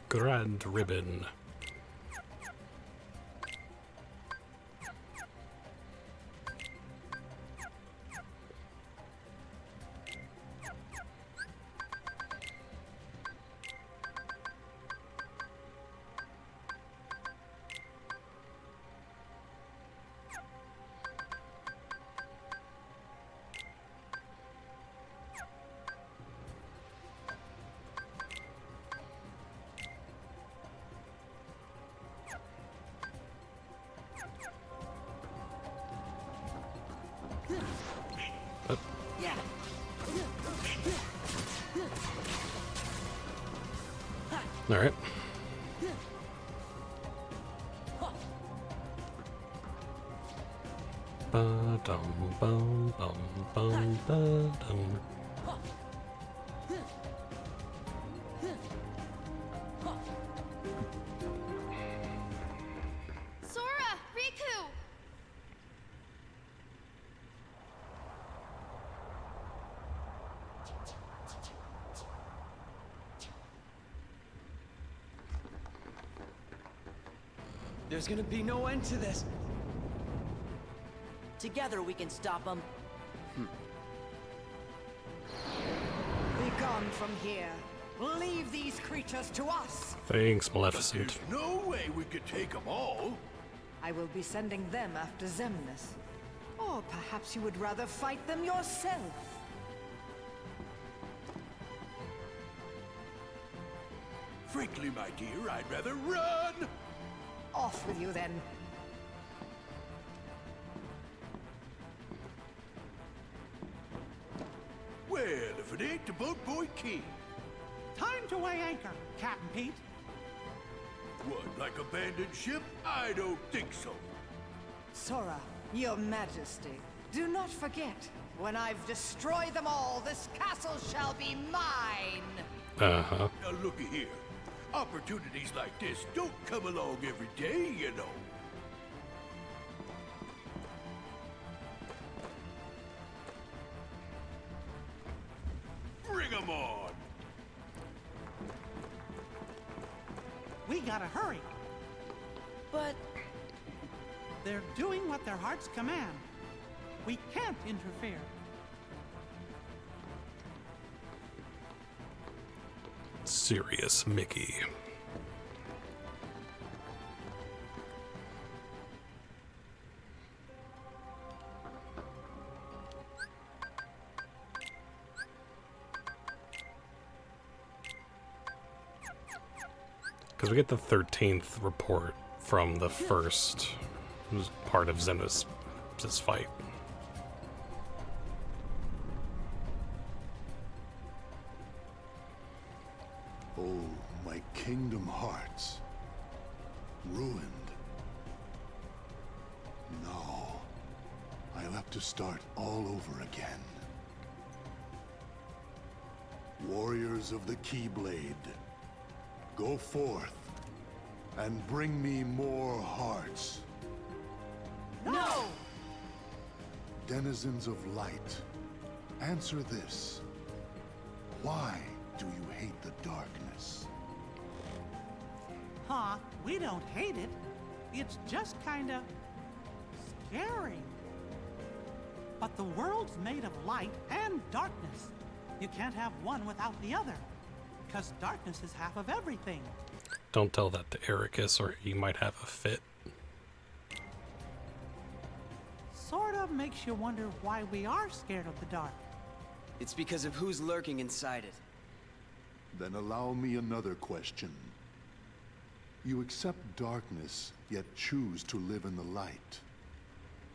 Grand ribbon. All right. Ba-dum, bum, bum, bum, ba-dum. Sora! Riku! There's gonna be no end to this. Together we can stop them. Be gone from here. Leave these creatures to us. Thanks, Maleficent. There's no way we could take them all. I will be sending them after Xemnas. Or perhaps you would rather fight them yourself. Frankly, my dear, I'd rather run. Off with you then. Well, if it ain't the Boat Boy King. Time to weigh anchor, Captain Pete. What, like abandoned ship? I don't think so. Sora, your majesty, do not forget, when I've destroyed them all, this castle shall be mine! Uh-huh. Now looky here. Opportunities like this don't come along every day, you know. Bring 'em on! We gotta hurry. But they're doing what their hearts command. We can't interfere. Serious Mickey. Because we get the 13th report from the first part of Xemnas' fight. Oh, my kingdom hearts. Ruined. No. I'll have to start all over again. Warriors of the Keyblade, go forth and bring me more hearts. no! Denizens of light, answer this. Why do you hate the darkness? Huh, we don't hate it. It's just kinda scary. But the world's made of light and darkness. You can't have one without the other. Because darkness is half of everything. Don't tell that to Ericus or he might have a fit. Sort of makes you wonder why we are scared of the dark. It's because of who's lurking inside it. Then allow me another question. You accept darkness, yet choose to live in the light.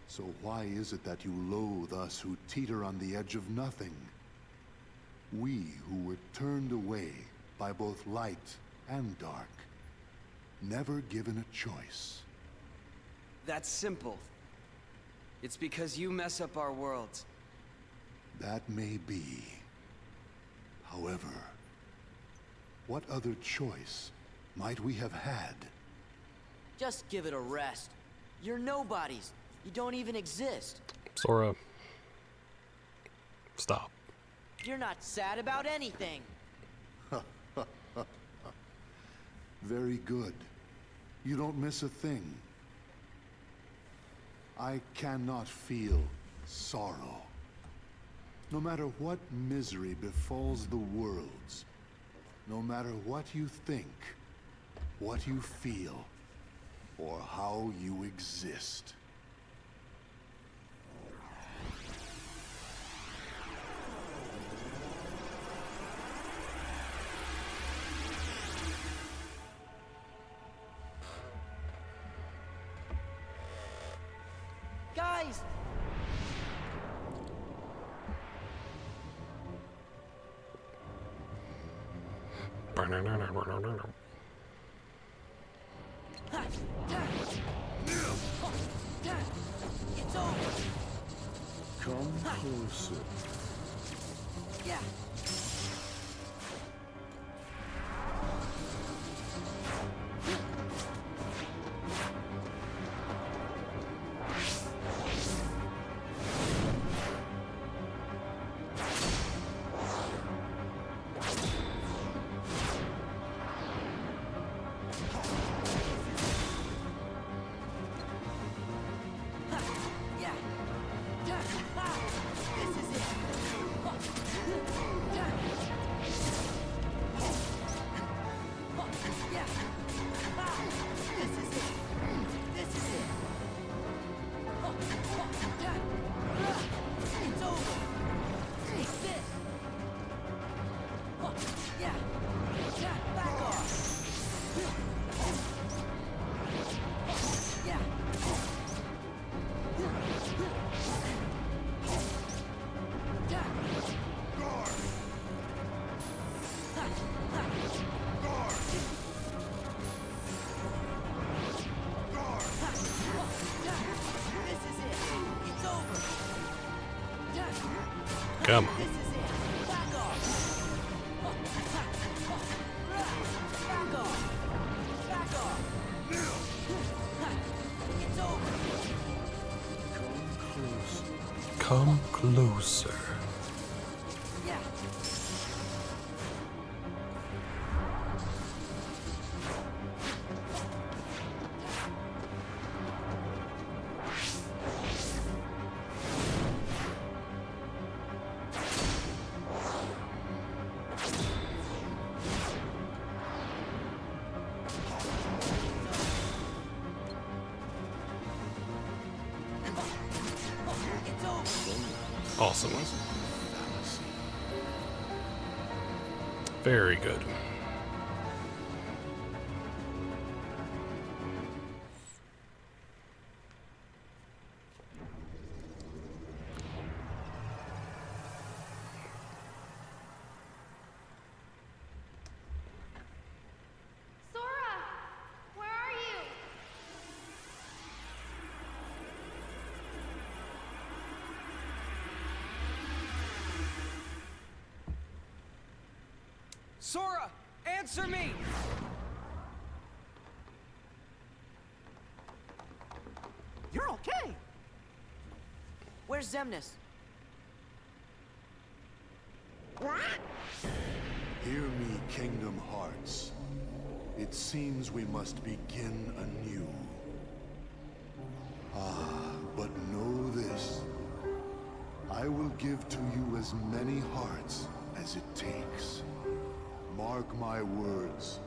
So why is it that you loathe us who teeter on the edge of nothing? We who were turned away by both light and dark. Never given a choice. That's simple. It's because you mess up our worlds. That may be. However, what other choice might we have had? Just give it a rest. You're nobodies. You don't even exist. Sora, stop. You're not sad about anything. Very good. You don't miss a thing. I cannot feel sorrow. No matter what misery befalls the worlds, no matter what you think, what you feel, or how you exist. Guys! It's over. Come closer. Yeah. Come on. Come closer. Awesome. Very good. Sora! Where are you? Sora, answer me! You're okay. Where's Xemnas? Hear me, Kingdom Hearts. It seems we must begin anew. But know this. I will give to you as many hearts as it takes. Mark my words.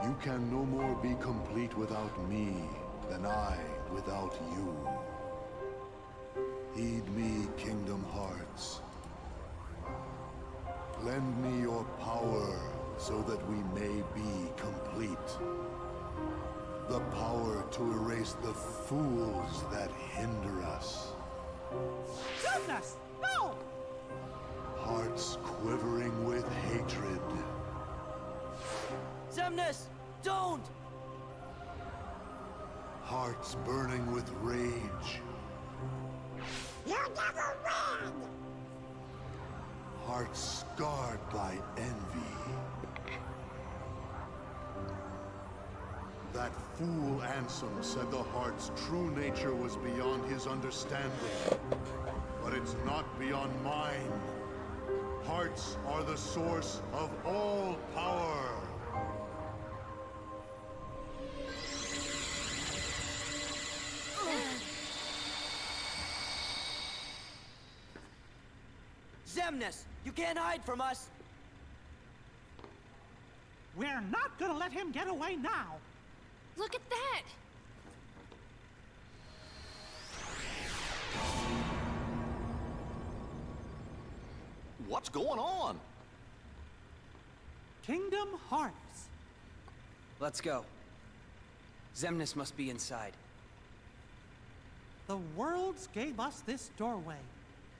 You can no more be complete without me than I without you. Heed me, Kingdom Hearts. Lend me your power so that we may be complete. The power to erase the fools that hinder us. Goodness! No! Hearts quivering with hatred. Xemnas, don't! Hearts burning with rage. You never win! Hearts scarred by envy. That fool Ansem said the heart's true nature was beyond his understanding. But it's not beyond mine. Hearts are the source of all power. Xemnas, you can't hide from us! We're not gonna let him get away now. Look at that! What's going on? Kingdom Hearts. Let's go. Xemnas must be inside. The worlds gave us this doorway.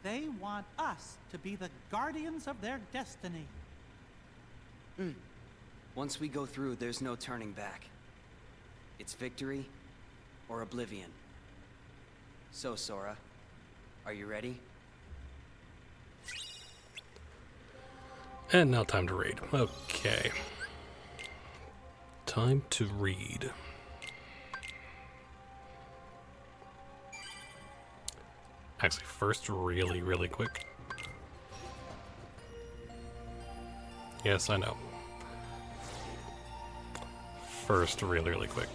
They want us to be the guardians of their destiny. Once we go through, there's no turning back. It's victory or oblivion. So, Sora, are you ready? And now time to read. Okay. Time to read. Actually, first, really quick. Yes, I know. First, really quick.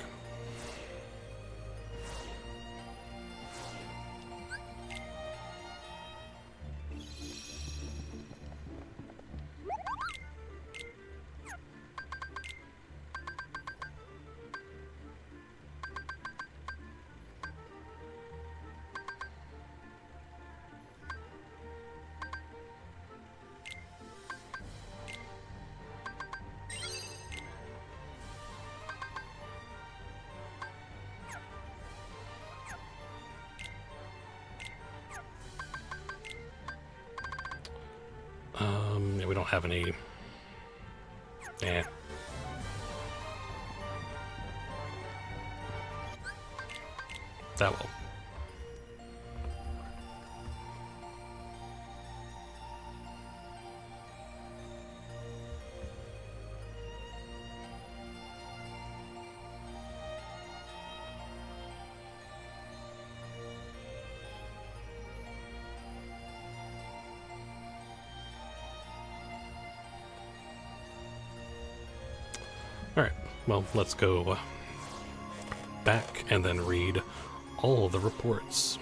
Yeah, we don't have any. Eh. That will. Alright, well, let's go back and then read all the reports.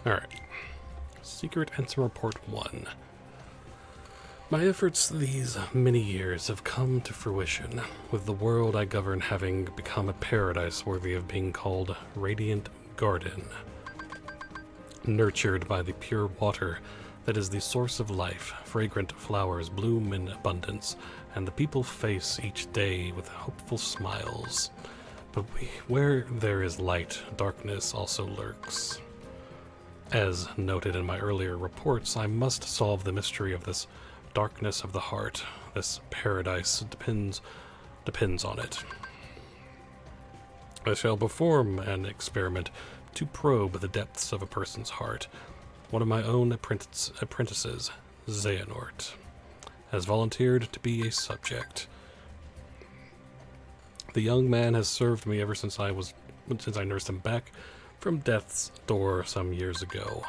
Alright. Secret Answer Report 1. My efforts these many years have come to fruition, with the world I govern having become a paradise worthy of being called Radiant Garden. Nurtured by the pure water that is the source of life, fragrant flowers bloom in abundance, and the people face each day with hopeful smiles. But where there is light, darkness also lurks. As noted in my earlier reports, I must solve the mystery of this darkness of the heart. This paradise depends on it. I shall perform an experiment to probe the depths of a person's heart. One of my own apprentices, Xehanort, has volunteered to be a subject. The young man has served me ever since I nursed him back from death's door some years ago.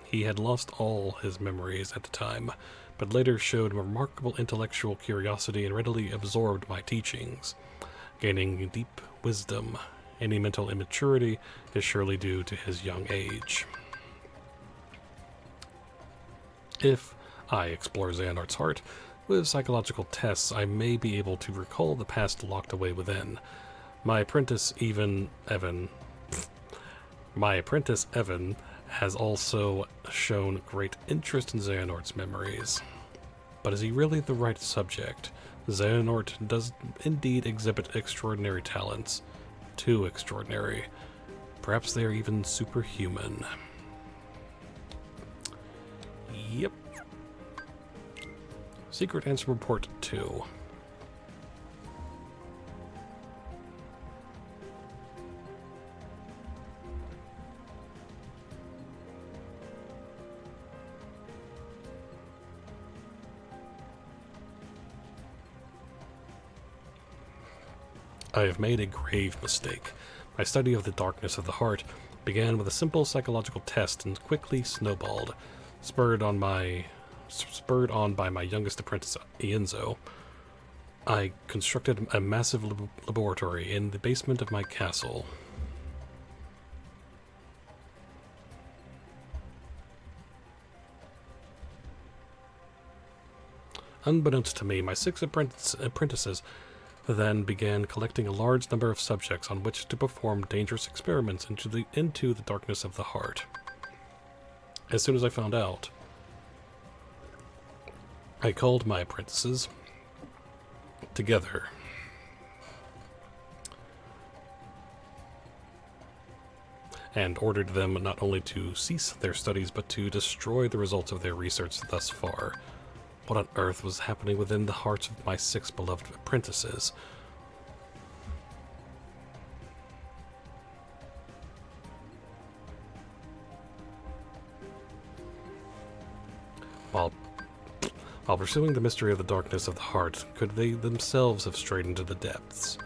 He had lost all his memories at the time, but later showed remarkable intellectual curiosity and readily absorbed my teachings, gaining deep wisdom. Any mental immaturity is surely due to his young age. If I explore Xehanort's heart with psychological tests, I may be able to recall the past locked away within. My apprentice Evan has also shown great interest in Xehanort's memories. But is he really the right subject? Xehanort does indeed exhibit extraordinary talents. Too extraordinary. Perhaps they are even superhuman. Yep. Secret Answer Report 2. I have made a grave mistake. My study of the darkness of the heart began with a simple psychological test and quickly snowballed. Spurred on by my youngest apprentice, Ienzo, I constructed a massive laboratory in the basement of my castle. Unbeknownst to me, my 6 apprentices then began collecting a large number of subjects on which to perform dangerous experiments into the darkness of the heart. As soon as I found out, I called my apprentices together and ordered them not only to cease their studies, but to destroy the results of their research thus far. What on earth was happening within the hearts of my 6 beloved apprentices? While pursuing the mystery of the darkness of the heart, could they themselves have strayed into the depths?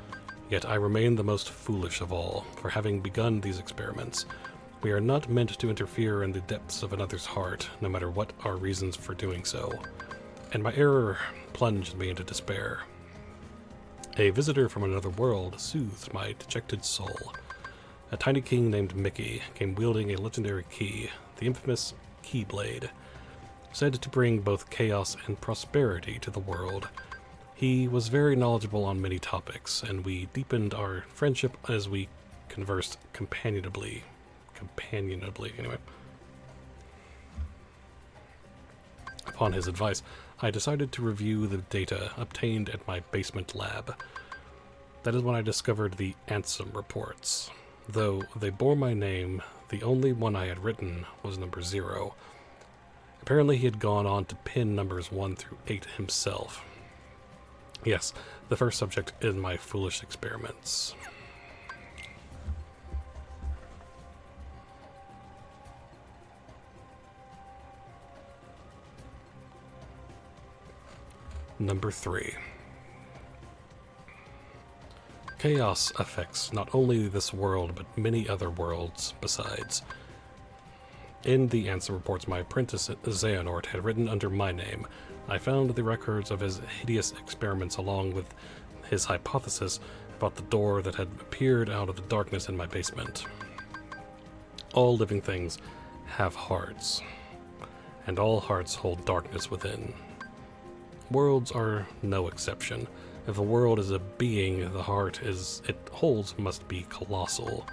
Yet I remain the most foolish of all, for having begun these experiments. We are not meant to interfere in the depths of another's heart, no matter what our reasons for doing so. And my error plunged me into despair. A visitor from another world soothed my dejected soul. A tiny king named Mickey came wielding a legendary key, the infamous Keyblade, said to bring both chaos and prosperity to the world. He was very knowledgeable on many topics, and we deepened our friendship as we conversed companionably, anyway. Upon his advice, I decided to review the data obtained at my basement lab. That is when I discovered the Ansem reports. Though they bore my name, the only one I had written was number 0. Apparently he had gone on to pin numbers 1 through 8 himself. Yes, the first subject in my foolish experiments. Number 3. Chaos affects not only this world, but many other worlds besides. In the Ansem reports my apprentice Xehanort had written under my name, I found the records of his hideous experiments along with his hypothesis about the door that had appeared out of the darkness in my basement. All living things have hearts, and all hearts hold darkness within. Worlds are no exception. If a world is a being, the heart it holds must be colossal,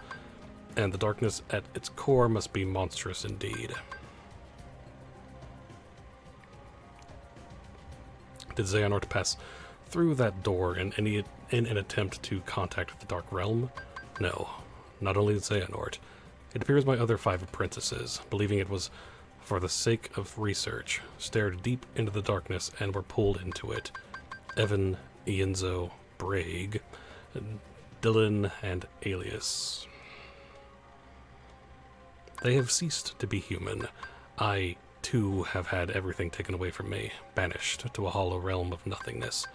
and the darkness at its core must be monstrous indeed. Did Xehanort pass through that door in an attempt to contact the Dark Realm? No, not only Xehanort. It appears my other 5 apprentices, believing it was for the sake of research, stared deep into the darkness and were pulled into it. Evan, Ienzo, Brague, Dylan, and Alias. They have ceased to be human. I, too, have had everything taken away from me, banished to a hollow realm of nothingness.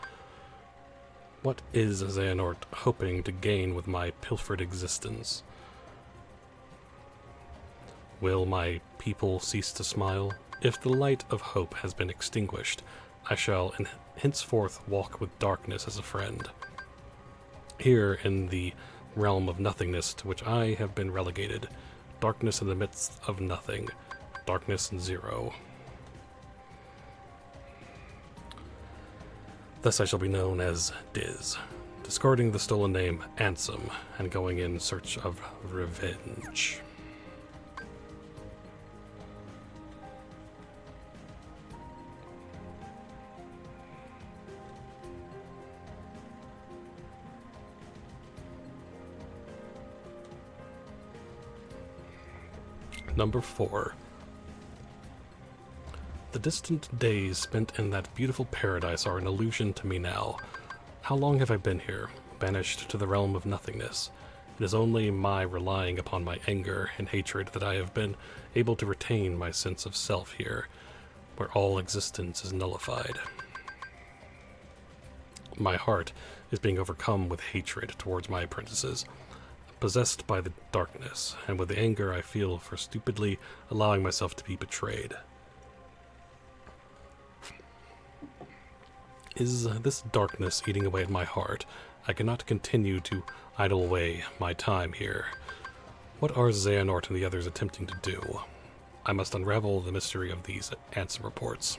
What is Xehanort hoping to gain with my pilfered existence? Will my people cease to smile? If the light of hope has been extinguished, I shall henceforth walk with darkness as a friend. Here in the realm of nothingness to which I have been relegated, darkness in the midst of nothing, darkness and 0. Thus I shall be known as Diz, discarding the stolen name Ansem and going in search of revenge. Number 4. The distant days spent in that beautiful paradise are an illusion to me now. How long have I been here, banished to the realm of nothingness? It is only my relying upon my anger and hatred that I have been able to retain my sense of self here, where all existence is nullified. My heart is being overcome with hatred towards my apprentices, possessed by the darkness, and with the anger I feel for stupidly allowing myself to be betrayed. Is this darkness eating away at my heart? I cannot continue to idle away my time here. What are Xehanort and the others attempting to do? I must unravel the mystery of these Ansem reports.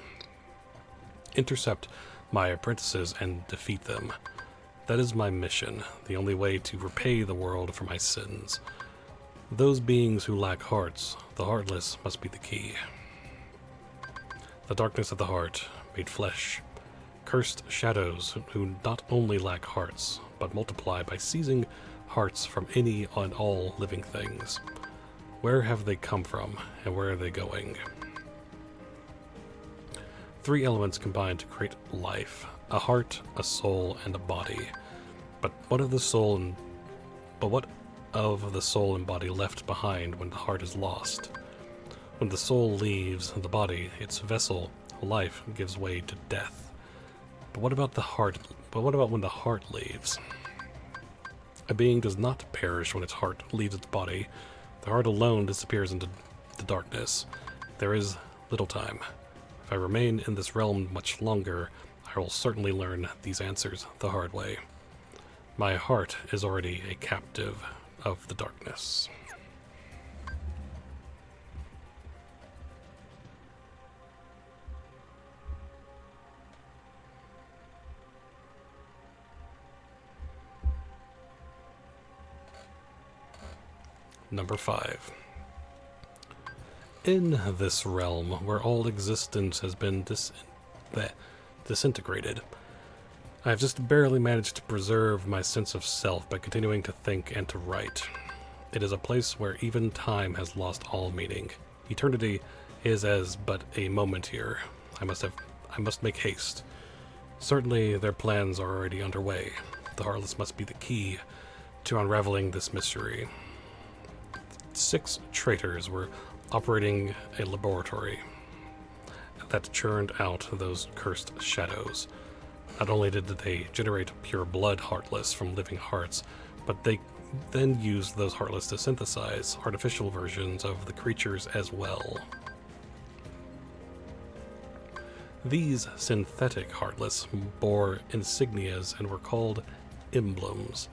intercept my apprentices and defeat them. That is my mission, the only way to repay the world for my sins. Those beings who lack hearts, the heartless, must be the key. The darkness of the heart, made flesh. Cursed shadows who not only lack hearts, but multiply by seizing hearts from any and all living things. Where have they come from, and where are they going? 3 elements combine to create life: a heart, a soul, and a body. But what of the soul and body left behind when the heart is lost? When the soul leaves the body, its vessel, life, gives way to death. But what about the heart? But what about when the heart leaves? A being does not perish when its heart leaves its body. The heart alone disappears into the darkness. There is little time. If I remain in this realm much longer, I will certainly learn these answers the hard way. My heart is already a captive of the darkness. Number 5. In this realm, where all existence has been disintegrated, I have just barely managed to preserve my sense of self by continuing to think and to write. It is a place where even time has lost all meaning. Eternity is as but a moment here. I must make haste. Certainly their plans are already underway. The Heartless must be the key to unraveling this mystery. 6 traitors were operating a laboratory that churned out those cursed shadows. Not only did they generate pure blood Heartless from living hearts, but they then used those Heartless to synthesize artificial versions of the creatures as well. These synthetic Heartless bore insignias and were called emblems.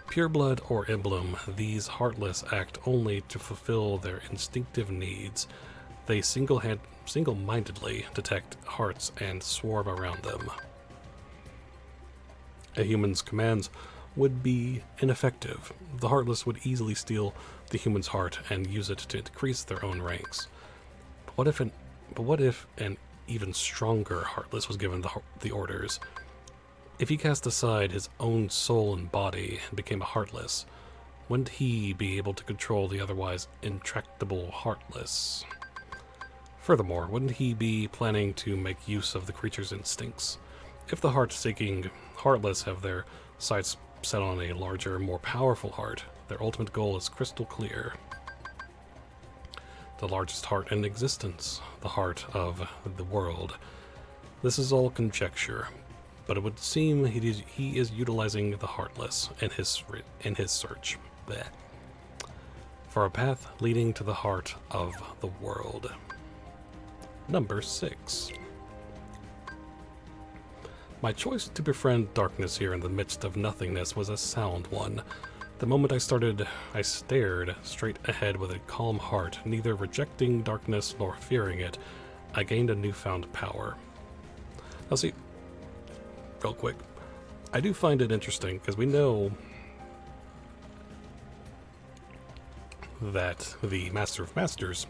Pureblood or emblem, these Heartless act only to fulfill their instinctive needs. They single-mindedly detect hearts and swarm around them. A human's commands would be ineffective. The Heartless would easily steal the human's heart and use it to increase their own ranks. But what if an even stronger Heartless was given the orders? If he cast aside his own soul and body and became a Heartless, wouldn't he be able to control the otherwise intractable Heartless? Furthermore, wouldn't he be planning to make use of the creature's instincts? If the heart-seeking Heartless have their sights set on a larger, more powerful heart, their ultimate goal is crystal clear. The largest heart in existence, the heart of the world. This is all conjecture, but it would seem he is utilizing the Heartless in his search for a path leading to the heart of the world. Number 6. My choice to befriend darkness here in the midst of nothingness was a sound one. The moment I stared straight ahead with a calm heart, neither rejecting darkness nor fearing it. I gained a newfound power. Now see, real quick, I do find it interesting because we know that the Master of Masters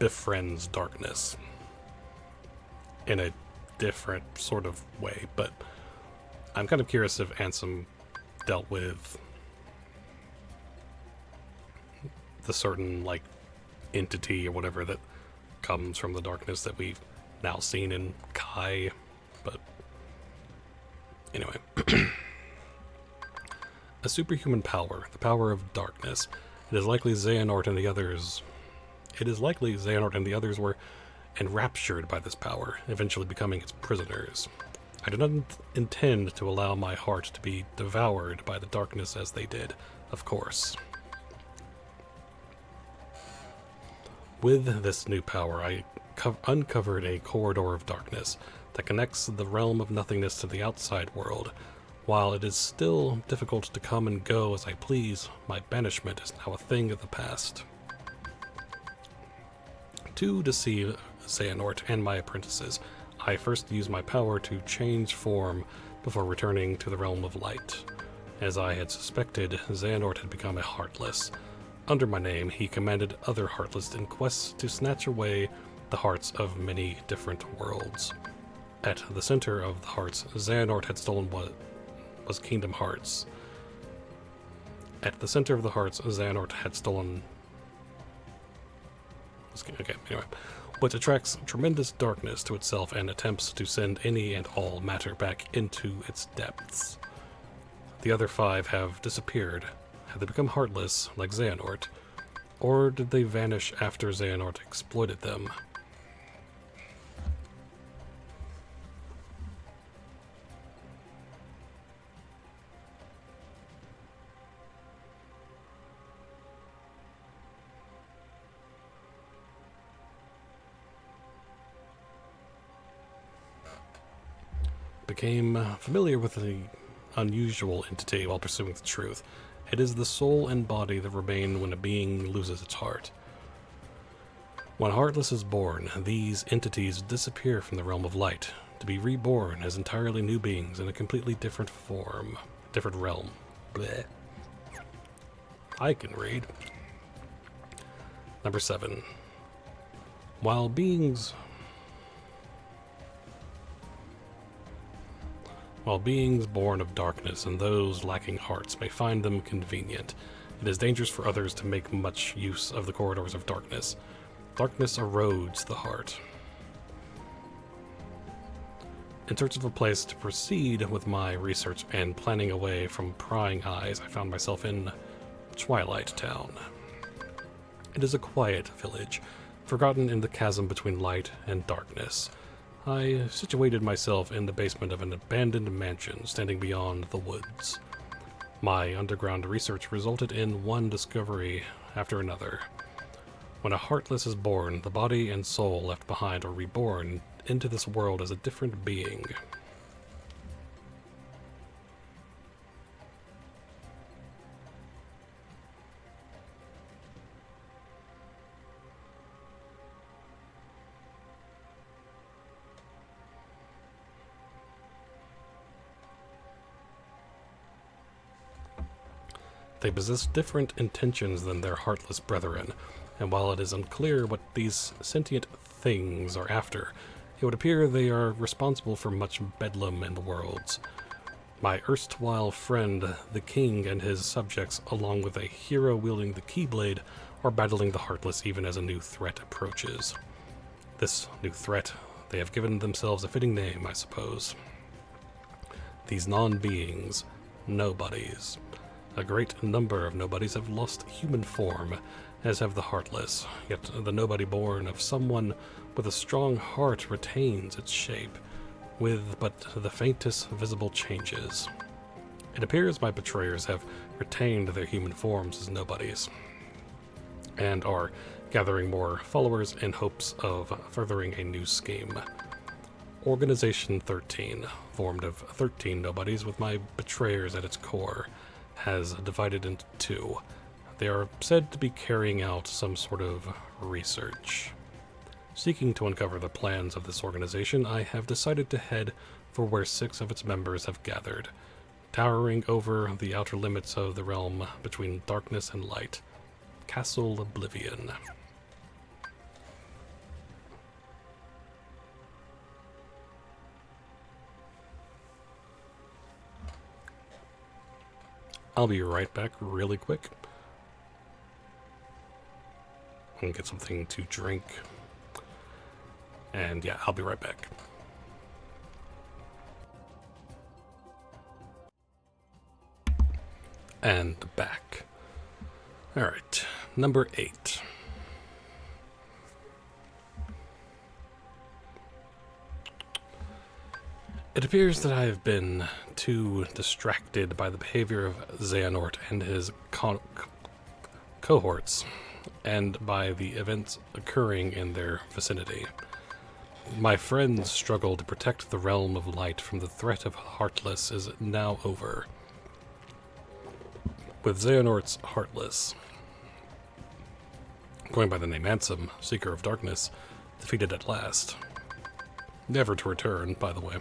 befriends darkness in a different sort of way, but I'm kind of curious if Ansem dealt with the certain, like, entity or whatever that comes from the darkness that we've now seen in Kai, but anyway. A superhuman power, the power of darkness. It is likely Xehanort and the others were enraptured by this power, eventually becoming its prisoners. I do not intend to allow my heart to be devoured by the darkness as they did, of course. With this new power, I uncovered a corridor of darkness that connects the realm of nothingness to the outside world. While it is still difficult to come and go as I please, my banishment is now a thing of the past. To deceive Xehanort and my apprentices, I first used my power to change form before returning to the realm of light. As I had suspected, Xehanort had become a Heartless. Under my name, he commanded other Heartless in quests to snatch away the hearts of many different worlds. At the center of the hearts Xehanort had stolen was Kingdom Hearts. At the center of the hearts Xehanort had stolen... Okay, anyway. Which attracts tremendous darkness to itself and attempts to send any and all matter back into its depths. The other 5 have disappeared. Have they become heartless, like Xehanort? Or did they vanish after Xehanort exploited them? Became familiar with the unusual entity while pursuing the truth. It is the soul and body that remain when a being loses its heart. When Heartless is born, these entities disappear from the realm of light, to be reborn as entirely new beings in a completely different form, different realm. Bleh. I can read. Number 7. While beings born of darkness and those lacking hearts may find them convenient, it is dangerous for others to make much use of the corridors of darkness. Darkness erodes the heart. In search of a place to proceed with my research and planning away from prying eyes, I found myself in Twilight Town. It is a quiet village, forgotten in the chasm between light and darkness. I situated myself in the basement of an abandoned mansion standing beyond the woods. My underground research resulted in one discovery after another. When a Heartless is born, the body and soul left behind are reborn into this world as a different being. They possess different intentions than their heartless brethren, and while it is unclear what these sentient things are after, it would appear they are responsible for much bedlam in the worlds. My erstwhile friend, the king, and his subjects, along with a hero wielding the Keyblade, are battling the Heartless even as a new threat approaches. This new threat, they have given themselves a fitting name, I suppose. These non-beings, nobodies. A great number of nobodies have lost human form, as have the Heartless, yet the nobody born of someone with a strong heart retains its shape, with but the faintest visible changes. It appears my betrayers have retained their human forms as nobodies, and are gathering more followers in hopes of furthering a new scheme. Organization 13, formed of 13 nobodies with my betrayers at its core, has divided into 2. They are said to be carrying out some sort of research. Seeking to uncover the plans of this organization, I have decided to head for where 6 of its members have gathered, towering over the outer limits of the realm between darkness and light, Castle Oblivion. I'll be right back really quick. I'm gonna get something to drink. And yeah, I'll be right back. And back. Alright, number 8. It appears that I have been too distracted by the behavior of Xehanort and his cohorts, and by the events occurring in their vicinity. My friend's struggle to protect the realm of light from the threat of Heartless is now over. With Xehanort's Heartless, going by the name Ansem, Seeker of Darkness, defeated at last. Never to return, by the way.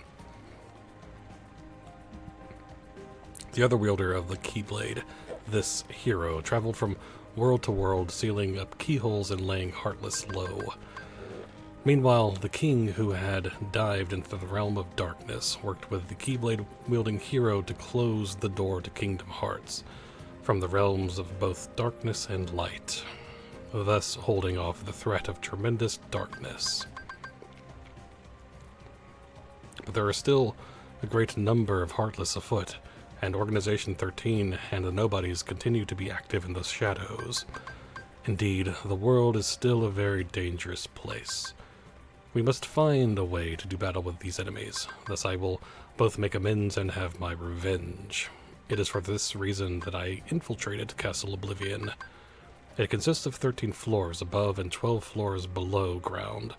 The other wielder of the Keyblade, this hero, traveled from world to world, sealing up keyholes and laying Heartless low. Meanwhile, the king, who had dived into the realm of darkness, worked with the Keyblade-wielding hero to close the door to Kingdom Hearts, from the realms of both darkness and light, thus holding off the threat of tremendous darkness. But there are still a great number of Heartless afoot, and Organization 13 and the Nobodies continue to be active in the shadows. Indeed, the world is still a very dangerous place. We must find a way to do battle with these enemies, thus I will both make amends and have my revenge. It is for this reason that I infiltrated Castle Oblivion. It consists of 13 floors above and 12 floors below ground,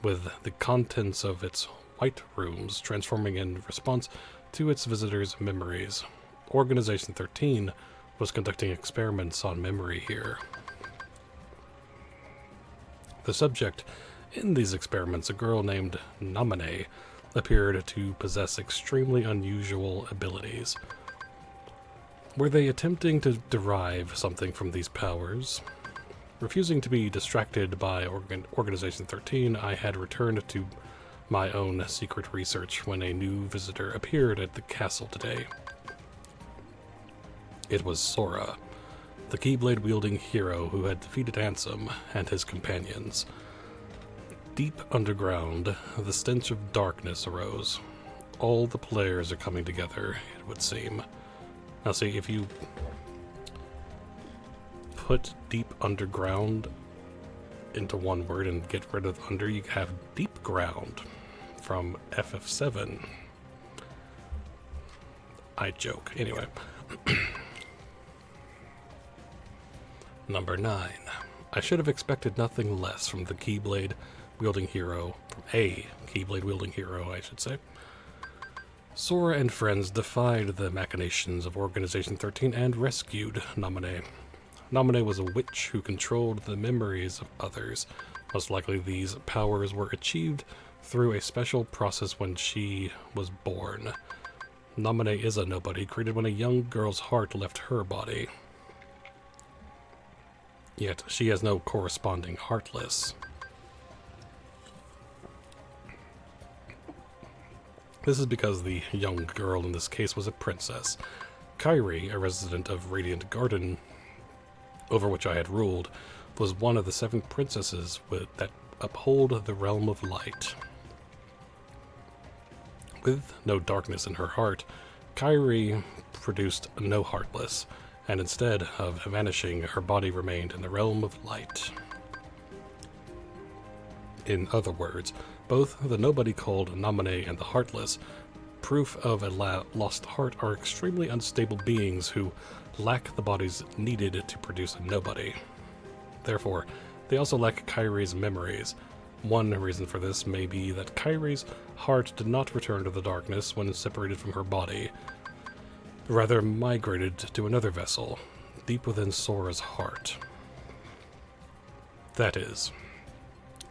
with the contents of its white rooms transforming in response to its visitors' memories. Organization 13 was conducting experiments on memory here. The subject in these experiments, a girl named Namine, appeared to possess extremely unusual abilities. Were they attempting to derive something from these powers? Refusing to be distracted by Organization 13, I had returned to my own secret research when a new visitor appeared at the castle today. It was Sora, the Keyblade-wielding hero who had defeated Ansem and his companions. Deep underground, the stench of darkness arose. All the players are coming together, it would seem. Now see, if you put deep underground into one word and get rid of under, you have deep ground from FF7. I joke. Anyway. Number 9. I should have expected nothing less from the Keyblade-wielding hero, from a Keyblade-wielding hero, I should say. Sora and friends defied the machinations of Organization 13 and rescued Namine. Namine was a witch who controlled the memories of others. Most likely these powers were achieved through a special process when she was born. Namine is a nobody, created when a young girl's heart left her body. Yet she has no corresponding Heartless. This is because the young girl in this case was a princess. Kairi, a resident of Radiant Garden, over which I had ruled, was one of the 7 princesses that uphold the realm of light. With no darkness in her heart, Kairi produced no Heartless, and instead of vanishing, her body remained in the realm of light. In other words, both the nobody called Namine and the Heartless, proof of a lost heart, are extremely unstable beings who lack the bodies needed to produce a nobody. Therefore, they also lack Kairi's memories. One reason for this may be that Kairi's heart did not return to the darkness when separated from her body, rather migrated to another vessel, deep within Sora's heart. That is,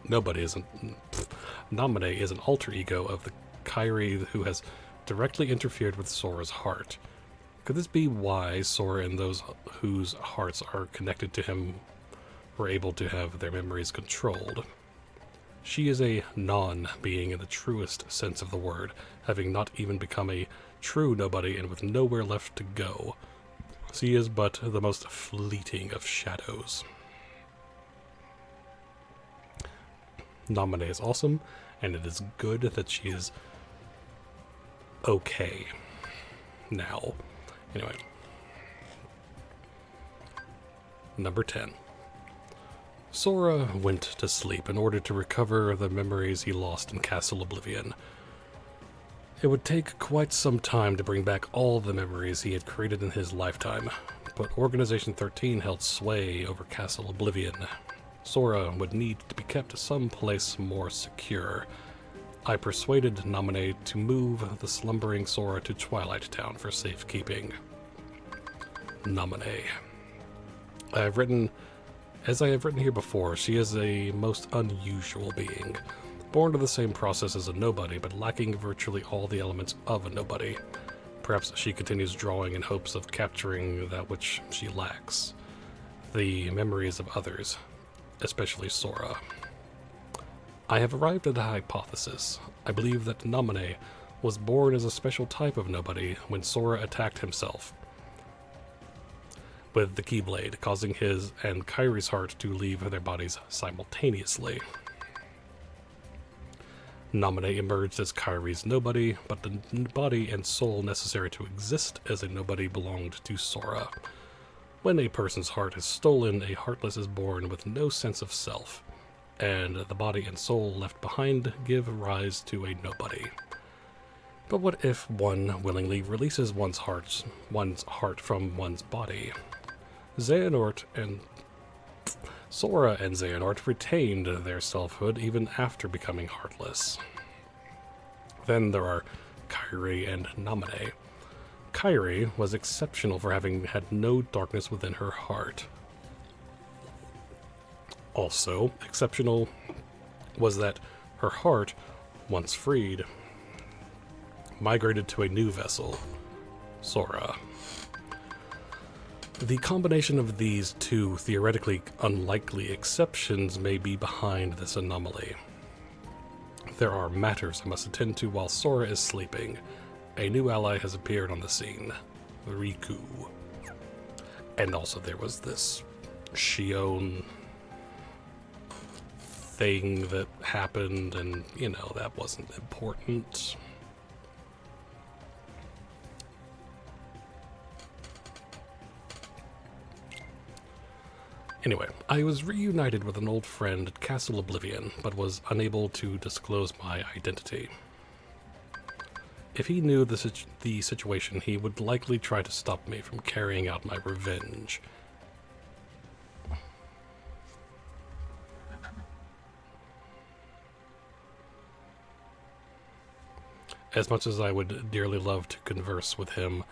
Namine is an alter ego of the Kairi who has directly interfered with Sora's heart. Could this be why Sora and those whose hearts are connected to him were able to have their memories controlled? She is a non-being in the truest sense of the word, having not even become a true nobody and with nowhere left to go. She is but the most fleeting of shadows. Namine is awesome, and it is good that she is okay now. Anyway. Number 10. Sora went to sleep in order to recover the memories he lost in Castle Oblivion. It would take quite some time to bring back all the memories he had created in his lifetime, but Organization 13 held sway over Castle Oblivion. Sora would need to be kept someplace more secure. I persuaded Namine to move the slumbering Sora to Twilight Town for safekeeping. Namine. I have written As I have written here before, she is a most unusual being, born to the same process as a nobody, but lacking virtually all the elements of a nobody. Perhaps she continues drawing in hopes of capturing that which she lacks, the memories of others, especially Sora. I have arrived at a hypothesis. I believe that Namine was born as a special type of nobody when Sora attacked himself with the Keyblade, causing his and Kairi's heart to leave their bodies simultaneously. Namine emerged as Kairi's nobody, but the body and soul necessary to exist as a nobody belonged to Sora. When a person's heart is stolen, a Heartless is born with no sense of self, and the body and soul left behind give rise to a nobody. But what if one willingly releases one's heart from one's body? Xehanort and Sora and Xehanort retained their selfhood even after becoming Heartless. Then there are Kairi and Namine. Kairi was exceptional for having had no darkness within her heart. Also exceptional was that her heart, once freed, migrated to a new vessel, Sora. The combination of these two theoretically unlikely exceptions may be behind this anomaly. There are matters I must attend to while Sora is sleeping. A new ally has appeared on the scene, Riku. And also there was this Shion thing that happened, and, you know, that wasn't important. Anyway, I was reunited with an old friend at Castle Oblivion, but was unable to disclose my identity. If he knew the situation, he would likely try to stop me from carrying out my revenge. As much as I would dearly love to converse with him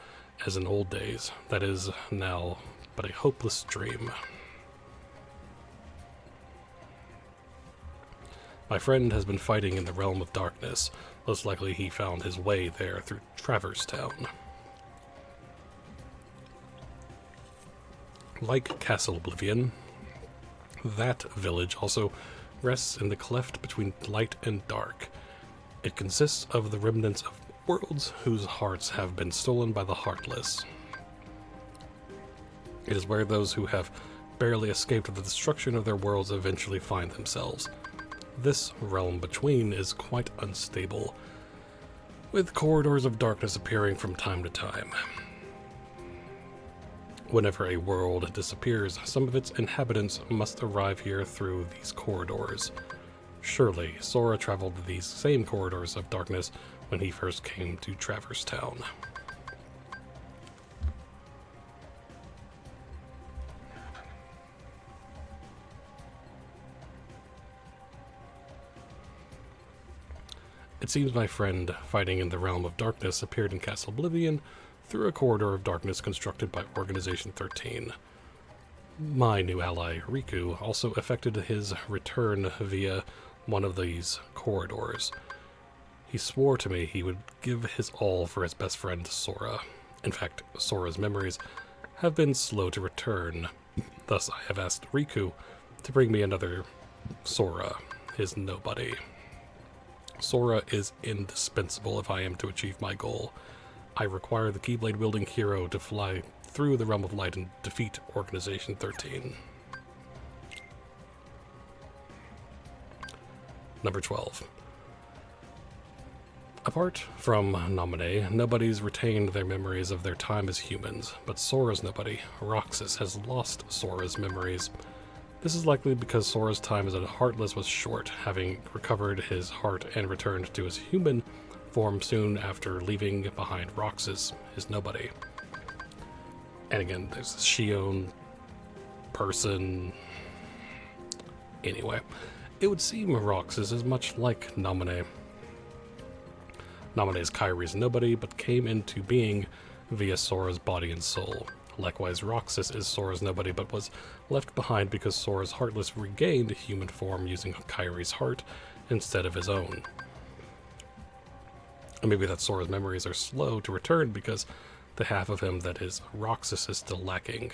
as in old days, that is now but a hopeless dream. My friend has been fighting in the realm of darkness. Most likely he found his way there through Traverse Town. Like Castle Oblivion, that village also rests in the cleft between light and dark. It consists of the remnants of worlds whose hearts have been stolen by the Heartless. It is where those who have barely escaped the destruction of their worlds eventually find themselves. This realm between is quite unstable, with corridors of darkness appearing from time to time. Whenever a world disappears, some of its inhabitants must arrive here through these corridors. Surely, Sora traveled these same corridors of darkness when he first came to Traverse Town. It seems my friend, fighting in the realm of darkness, appeared in Castle Oblivion through a corridor of darkness constructed by Organization 13. My new ally, Riku, also effected his return via one of these corridors. He swore to me he would give his all for his best friend, Sora. In fact, Sora's memories have been slow to return. Thus, I have asked Riku to bring me another Sora, his nobody. Sora is indispensable if I am to achieve my goal. I require the Keyblade-wielding hero to fly through the Realm of Light and defeat Organization 13. Number 12. Apart from Namine, nobody's retained their memories of their time as humans, but Sora's nobody, Roxas, has lost Sora's memories. This is likely because Sora's time as a Heartless was short, having recovered his heart and returned to his human form soon after leaving behind Roxas, his nobody. And again, there's this Shion person. Anyway, it would seem Roxas is much like Namine. Namine is Kairi's nobody, but came into being via Sora's body and soul. Likewise, Roxas is Sora's nobody, but was left behind because Sora's Heartless regained human form using Kairi's heart instead of his own. And maybe that Sora's memories are slow to return because the half of him that is Roxas is still lacking.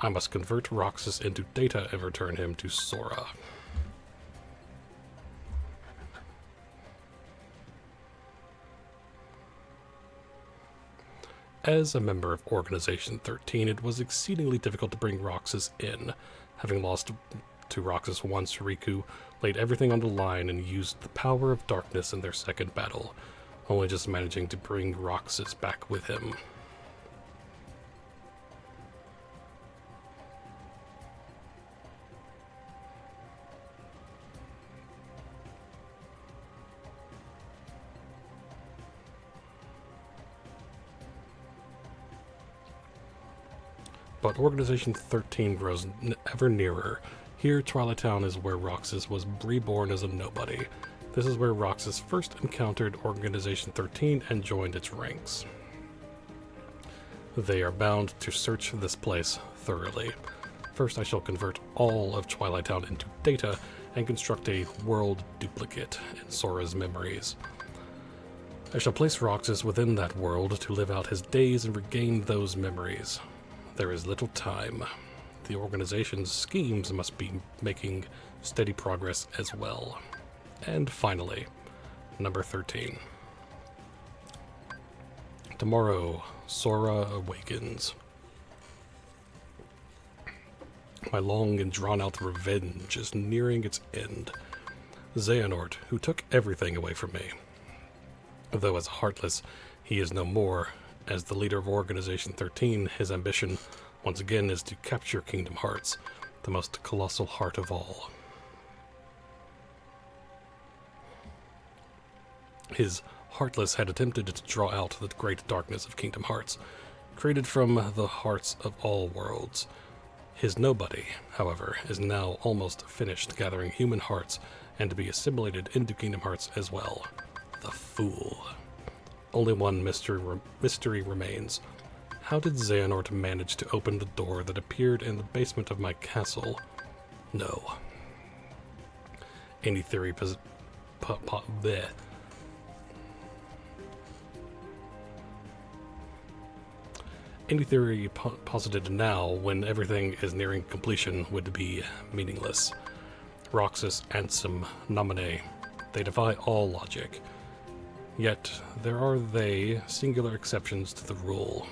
I must convert Roxas into data and return him to Sora. As a member of Organization 13, it was exceedingly difficult to bring Roxas in. Having lost to Roxas once, Riku laid everything on the line and used the power of darkness in their second battle, only just managing to bring Roxas back with him. But Organization 13 grows ever nearer. Here, Twilight Town is where Roxas was reborn as a nobody. This is where Roxas first encountered Organization 13 and joined its ranks. They are bound to search this place thoroughly. First, I shall convert all of Twilight Town into data and construct a world duplicate in Sora's memories. I shall place Roxas within that world to live out his days and regain those memories. There is little time. The organization's schemes must be making steady progress as well. And finally, number 13. Tomorrow, Sora awakens. My long and drawn-out revenge is nearing its end. Xehanort, who took everything away from me. Though as Heartless, he is no more. As the leader of Organization 13, his ambition, once again, is to capture Kingdom Hearts, the most colossal heart of all. His Heartless had attempted to draw out the great darkness of Kingdom Hearts, created from the hearts of all worlds. His nobody, however, is now almost finished gathering human hearts and to be assimilated into Kingdom Hearts as well. The fool. Only one mystery remains. How did Xehanort manage to open the door that appeared in the basement of my castle? No. Any theory posited now, when everything is nearing completion, would be meaningless. Roxas, Ansem, Naminé, they defy all logic. Yet, there are singular exceptions to the rule.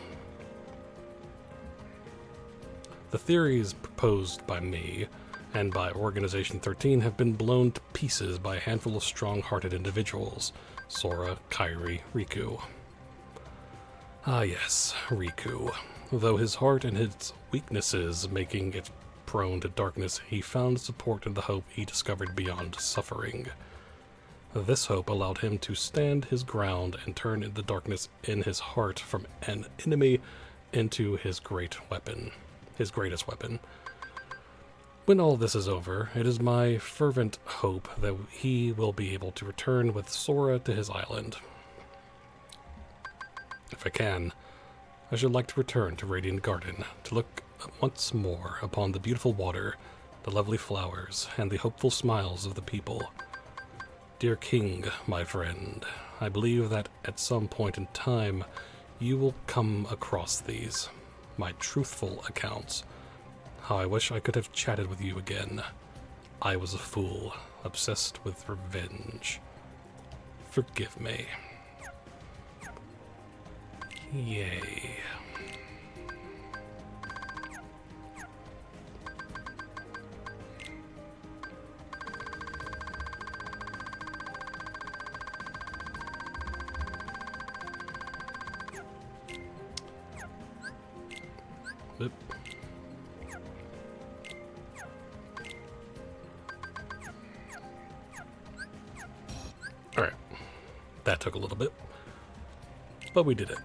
The theories proposed by me and by Organization 13 have been blown to pieces by a handful of strong-hearted individuals. Sora, Kairi, Riku. Ah yes, Riku. Though his heart and his weaknesses making it prone to darkness, he found support in the hope he discovered beyond suffering. This hope allowed him to stand his ground and turn the darkness in his heart from an enemy into his greatest weapon. When all this is over, it is my fervent hope that he will be able to return with Sora to his island. If I can, I should like to return to Radiant Garden to look once more upon the beautiful water, the lovely flowers, and the hopeful smiles of the people. Dear King, my friend, I believe that at some point in time you will come across these, my truthful accounts. How I wish I could have chatted with you again. I was a fool, obsessed with revenge. Forgive me. Yay. Oop. Alright. That took a little bit, but we did it.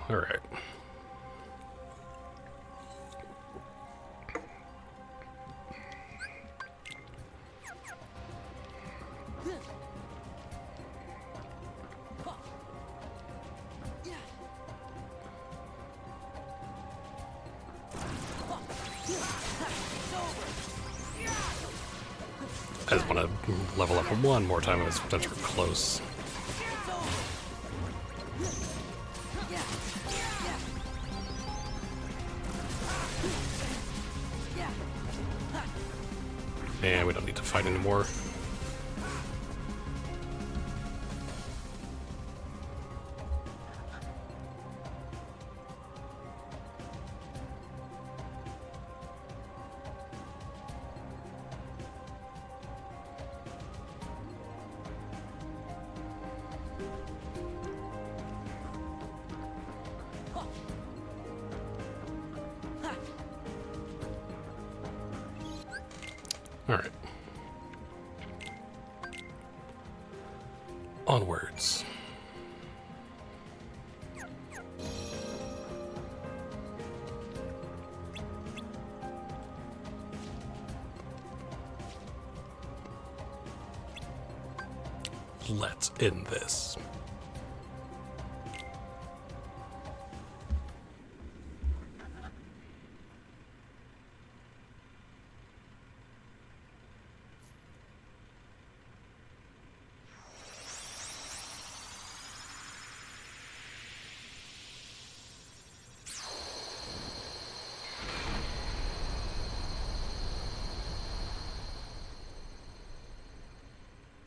Alright. I just want to level up one more time since we're close. And we don't need to fight anymore. Alright. Onwards. Let's end this.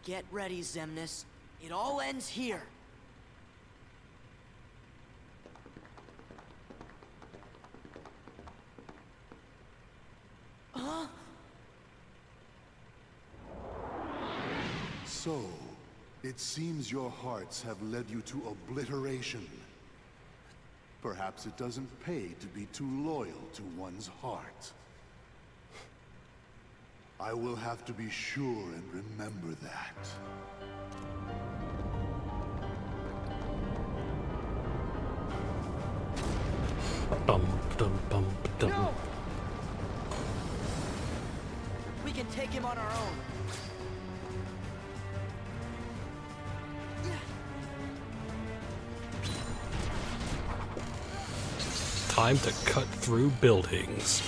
Get ready, Xemnas. It all ends here. Huh? So, it seems your hearts have led you to obliteration. Perhaps it doesn't pay to be too loyal to one's heart. I will have to be sure and remember that. Bum, dum, bum, dum. No! We can take him on our own. Time to cut through buildings.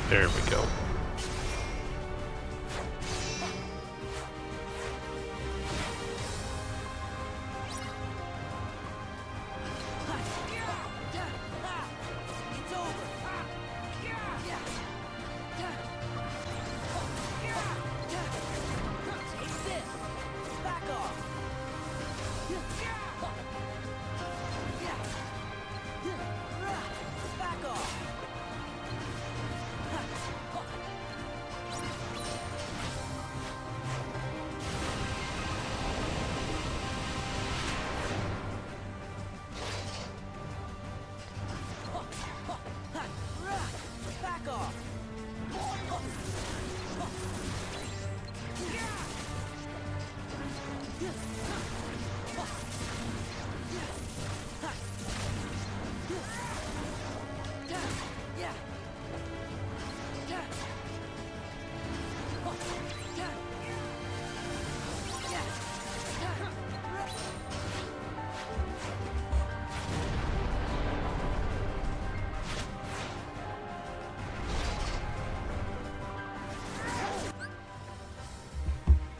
There we go.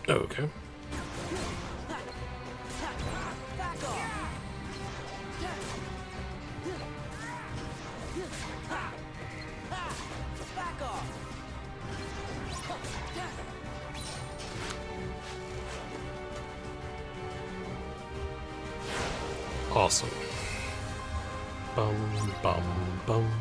Okay. Awesome. Bum, bum, bum.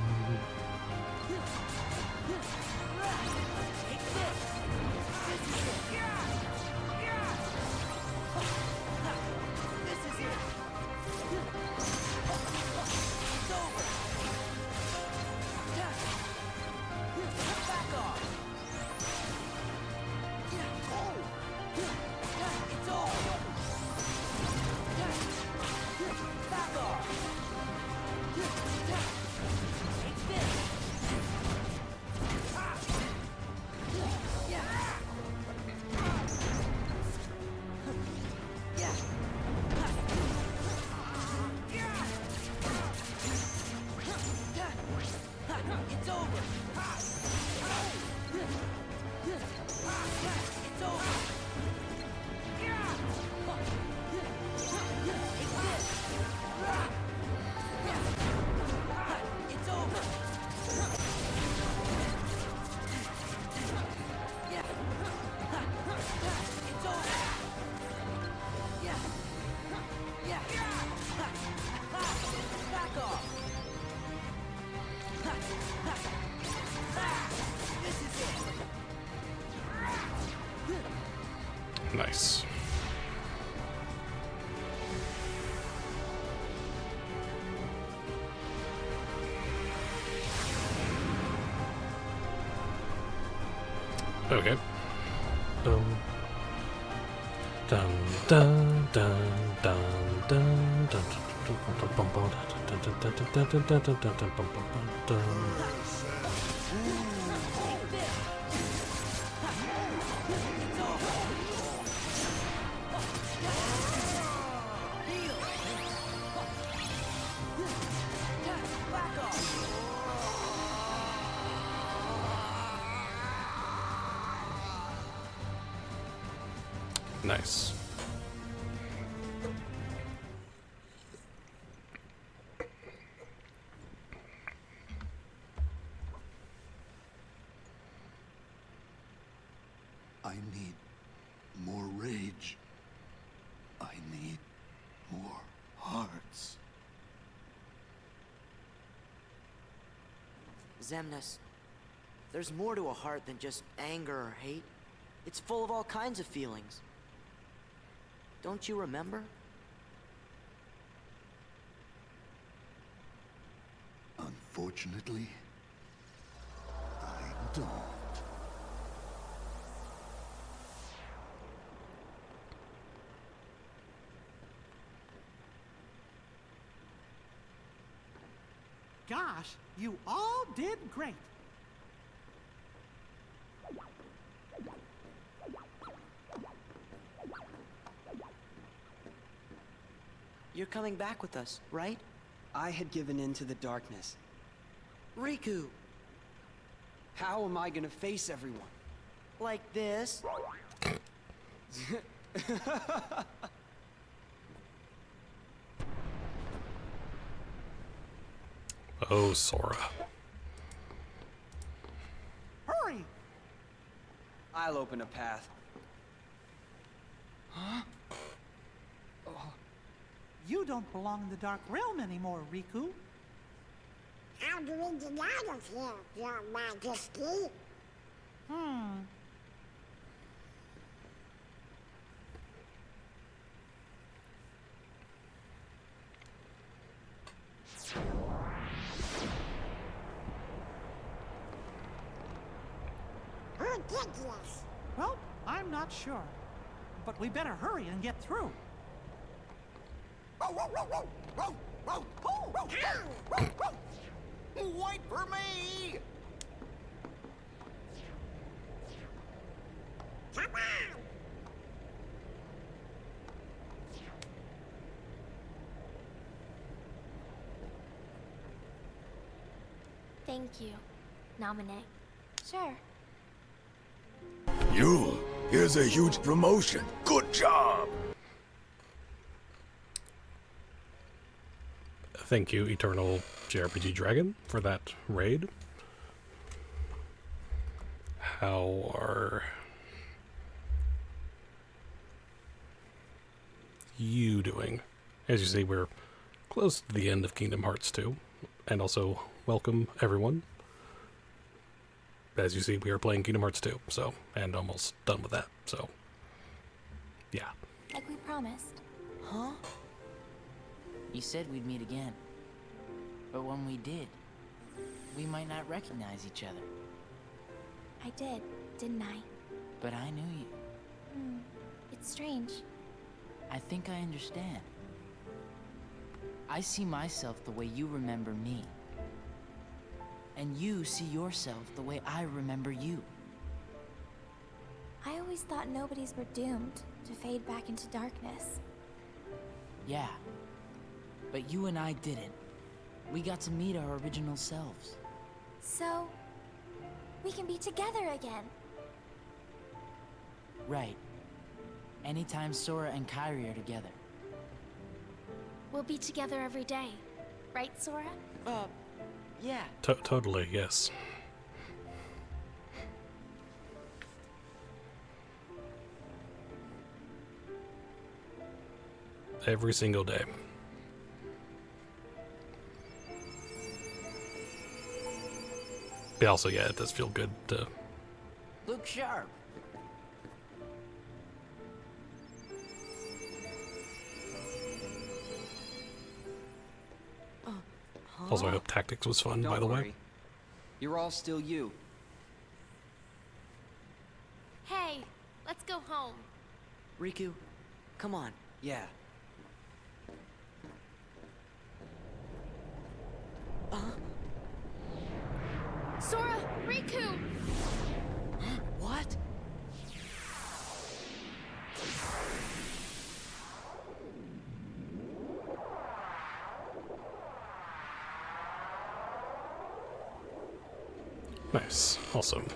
Nice. Okay. Dun dun dun dun dun dun dun Nice. I need more rage. I need more hearts. Xemnas, there's more to a heart than just anger or hate. It's full of all kinds of feelings. Don't you remember? Unfortunately, I don't. Gosh, you all did great. You're coming back with us, right? I had given in to the darkness. Riku! How am I gonna face everyone? Like this? Oh, Sora. Hurry! I'll open a path. Huh? You don't belong in the Dark Realm anymore, Riku. How do we get out of here, Your Majesty? Ridiculous. Well, I'm not sure. But we better hurry and get through. Wait for me! Come on! Thank you. Nominate. Sure. You, here's a huge promotion. Good job! Thank you, Eternal Jrpg Dragon, for that raid. how are you doing? As you see, we're close to the end of Kingdom Hearts 2, and also welcome everyone. As you see, we are playing Kingdom Hearts 2, so, and almost done with that, so, yeah. Like we promised. Huh? You said we'd meet again. But when we did, we might not recognize each other. I did, didn't I? But I knew you. It's strange. I think I understand. I see myself the way you remember me. And you see yourself the way I remember you. I always thought nobodies were doomed to fade back into darkness. Yeah. But you and I didn't. We got to meet our original selves. So, we can be together again. Right. Anytime Sora and Kairi are together. We'll be together every day. Right, Sora? Yeah. Totally, yes. Every single day. But also, yeah, it does feel good to... Look sharp. Also, I hope Tactics was fun, Don't by the worry. way. You're all still you. Hey, let's go home. Riku, come on. Yeah. Sora, Riku! What? Nice. Awesome.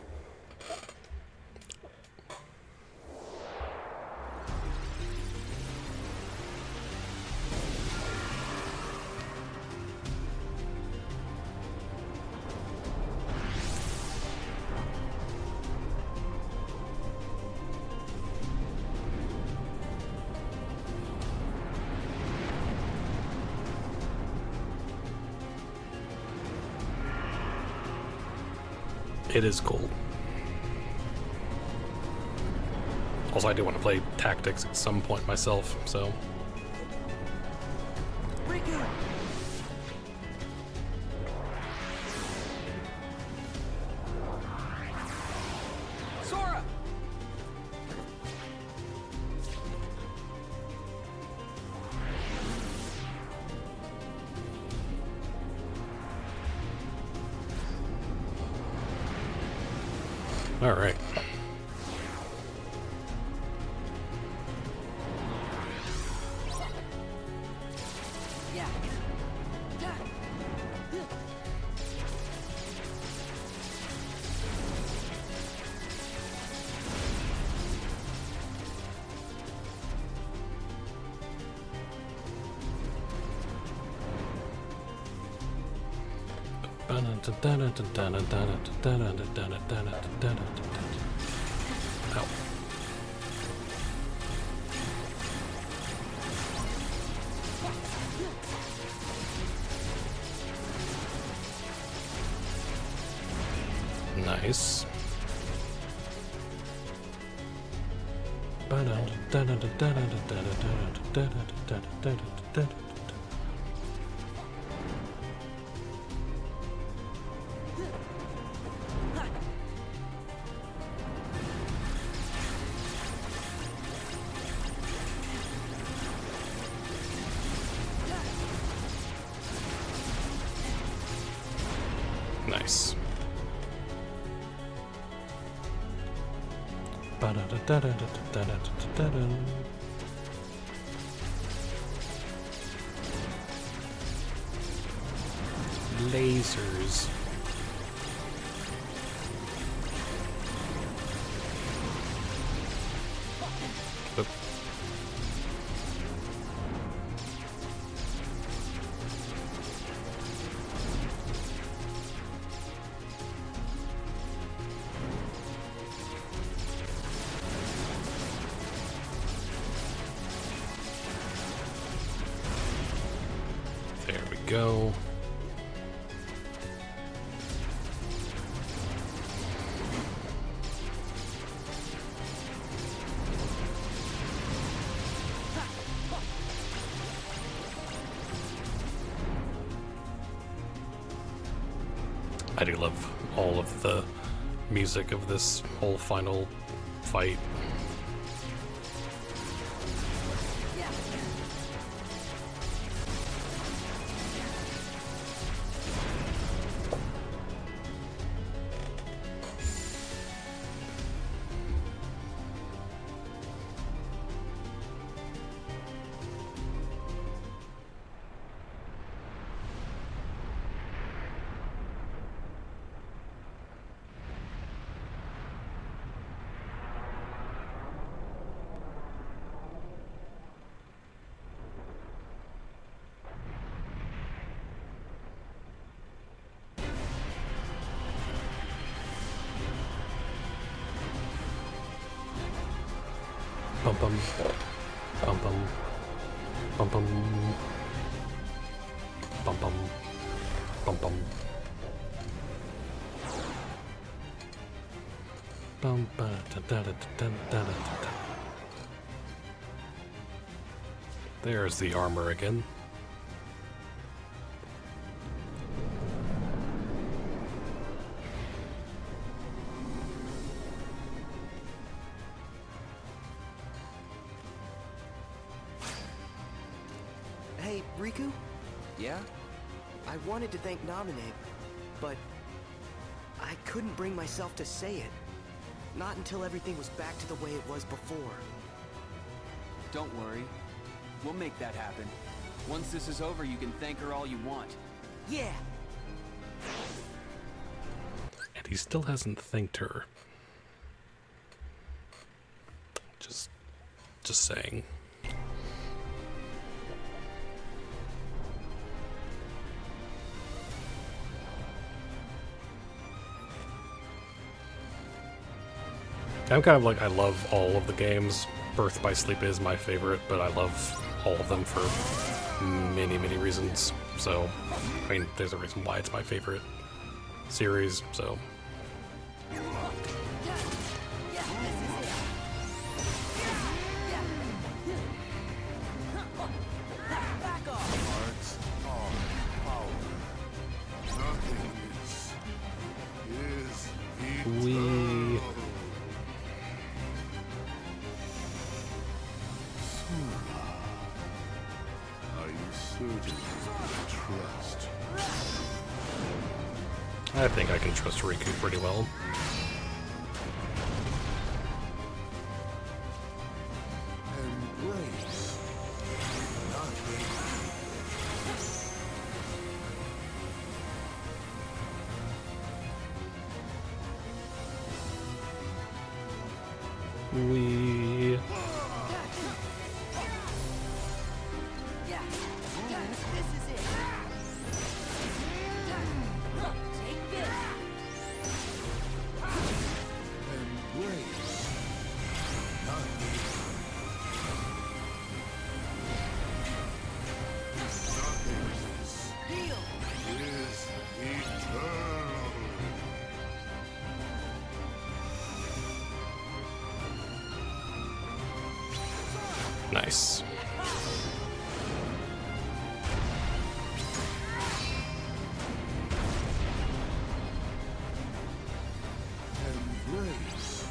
It is cool. Also, I do want to play Tactics at some point myself, so... Riku! Sora! All right. Yeah. Ow. Nice. Nice. Lasers. Oop. I do love all of the music of this whole final fight. Bum bum bum bum bum bum bum bum bum bum bum ba da da da da da da da. There's the armor again. Hey, Riku? Yeah? I wanted to thank Naminé, but I couldn't bring myself to say it. Not until everything was back to the way it was before. Don't worry. We'll make that happen. Once this is over, you can thank her all you want. Yeah! And he still hasn't thanked her. Just saying. I'm kind of like, I love all of the games. Birth by Sleep is my favorite, but I love all of them for many, many reasons. So, I mean, there's a reason why it's my favorite series, so. Hearts are power. Nothingness is eternal. Sora, are you certain you can trust? I think I can trust Riku pretty well. Embrace nothing. We... Nice. Embrace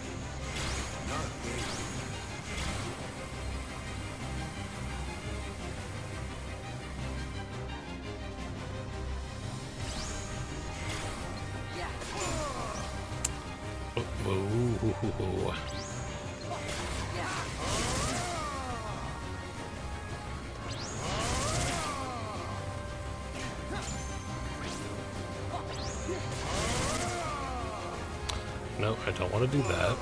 nothing. Ooh. No, I don't want to do that.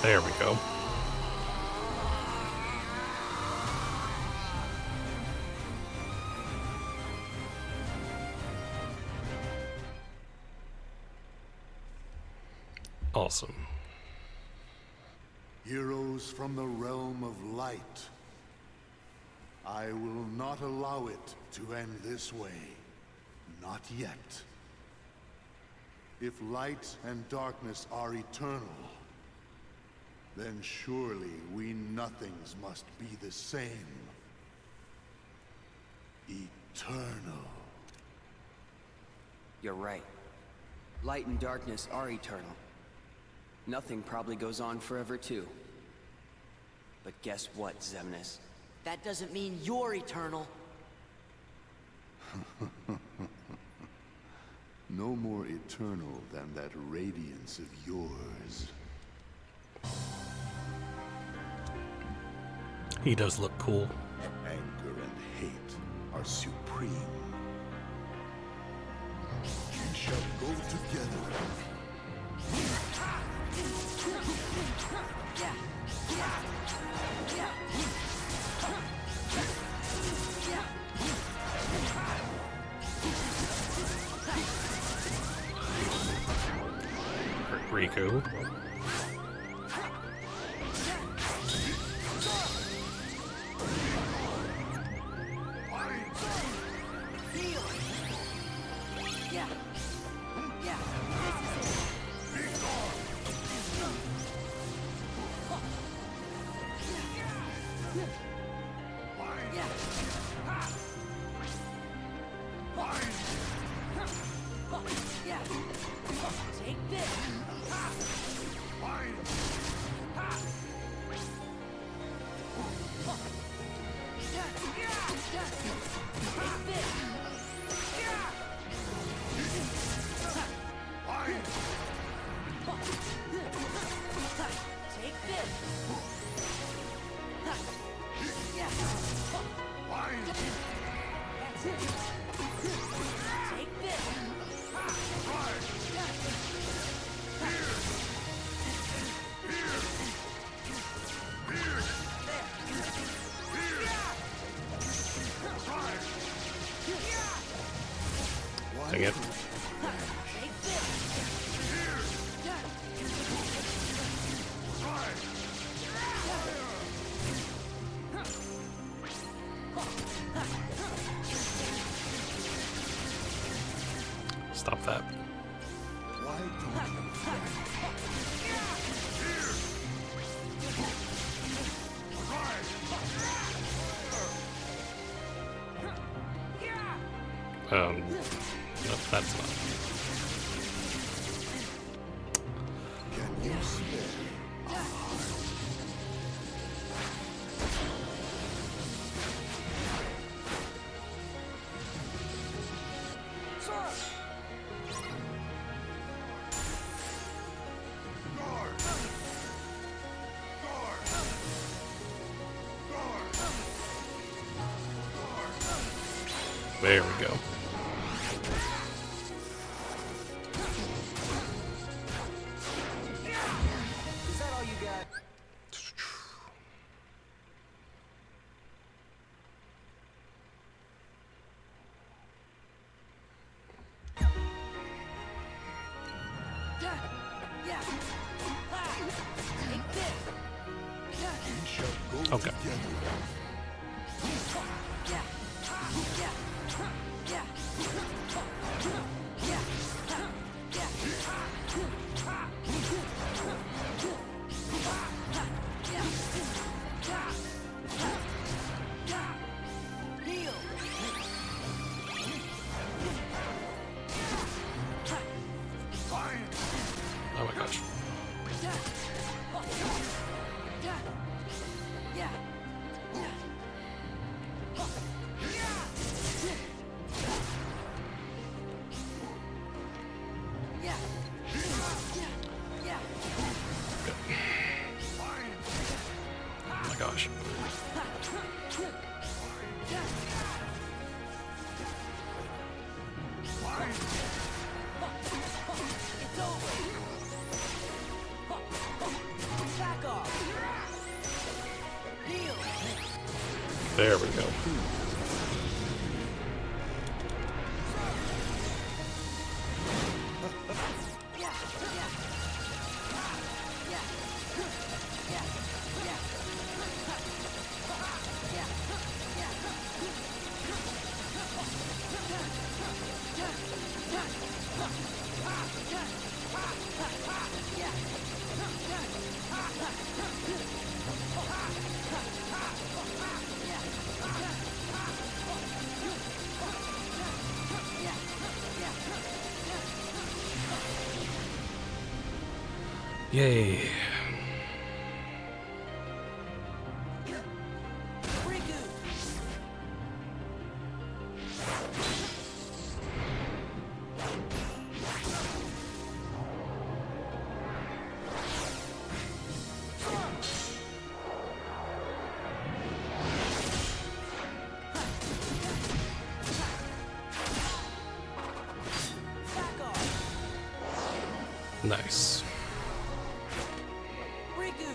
There we go. Awesome. Heroes from the realm of light. I will not allow it to end this way. Not yet. If light and darkness are eternal, then surely we nothings must be the same. Eternal. You're right. Light and darkness are eternal. Nothing probably goes on forever too. But guess what, Xemnas? That doesn't mean you're eternal. No more eternal than that radiance of yours. He does look cool. Anger and hate are supreme. We shall go together. Riku. Dang it. Stop that. No, that's not. Can you spare a heart? Sora! Guard! Guard! Guard! There we go. Is that all you got? We shall go Okay. together. Oh my gosh. Oh my gosh. There we go. Yay. Nice. Riku!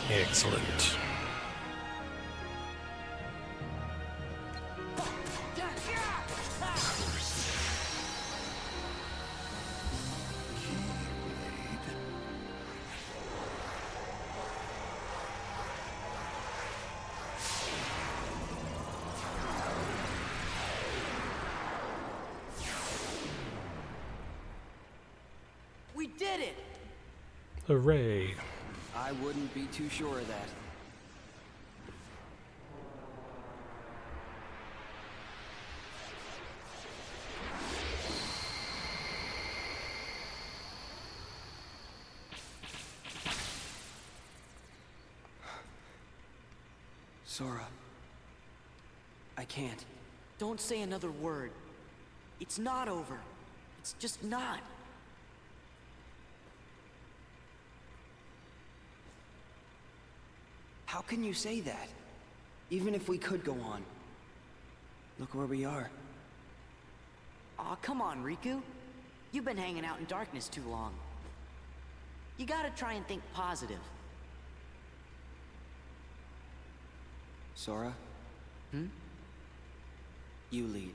Excellent. We did it! Hooray. I wouldn't be too sure of that. Sora. I can't. Don't say another word. It's not over. It's just not. How can you say that? Even if we could go on. Look where we are. Aw, come on, Riku. You've been hanging out in darkness too long. You gotta try and think positive. Sora? Hmm? You lead.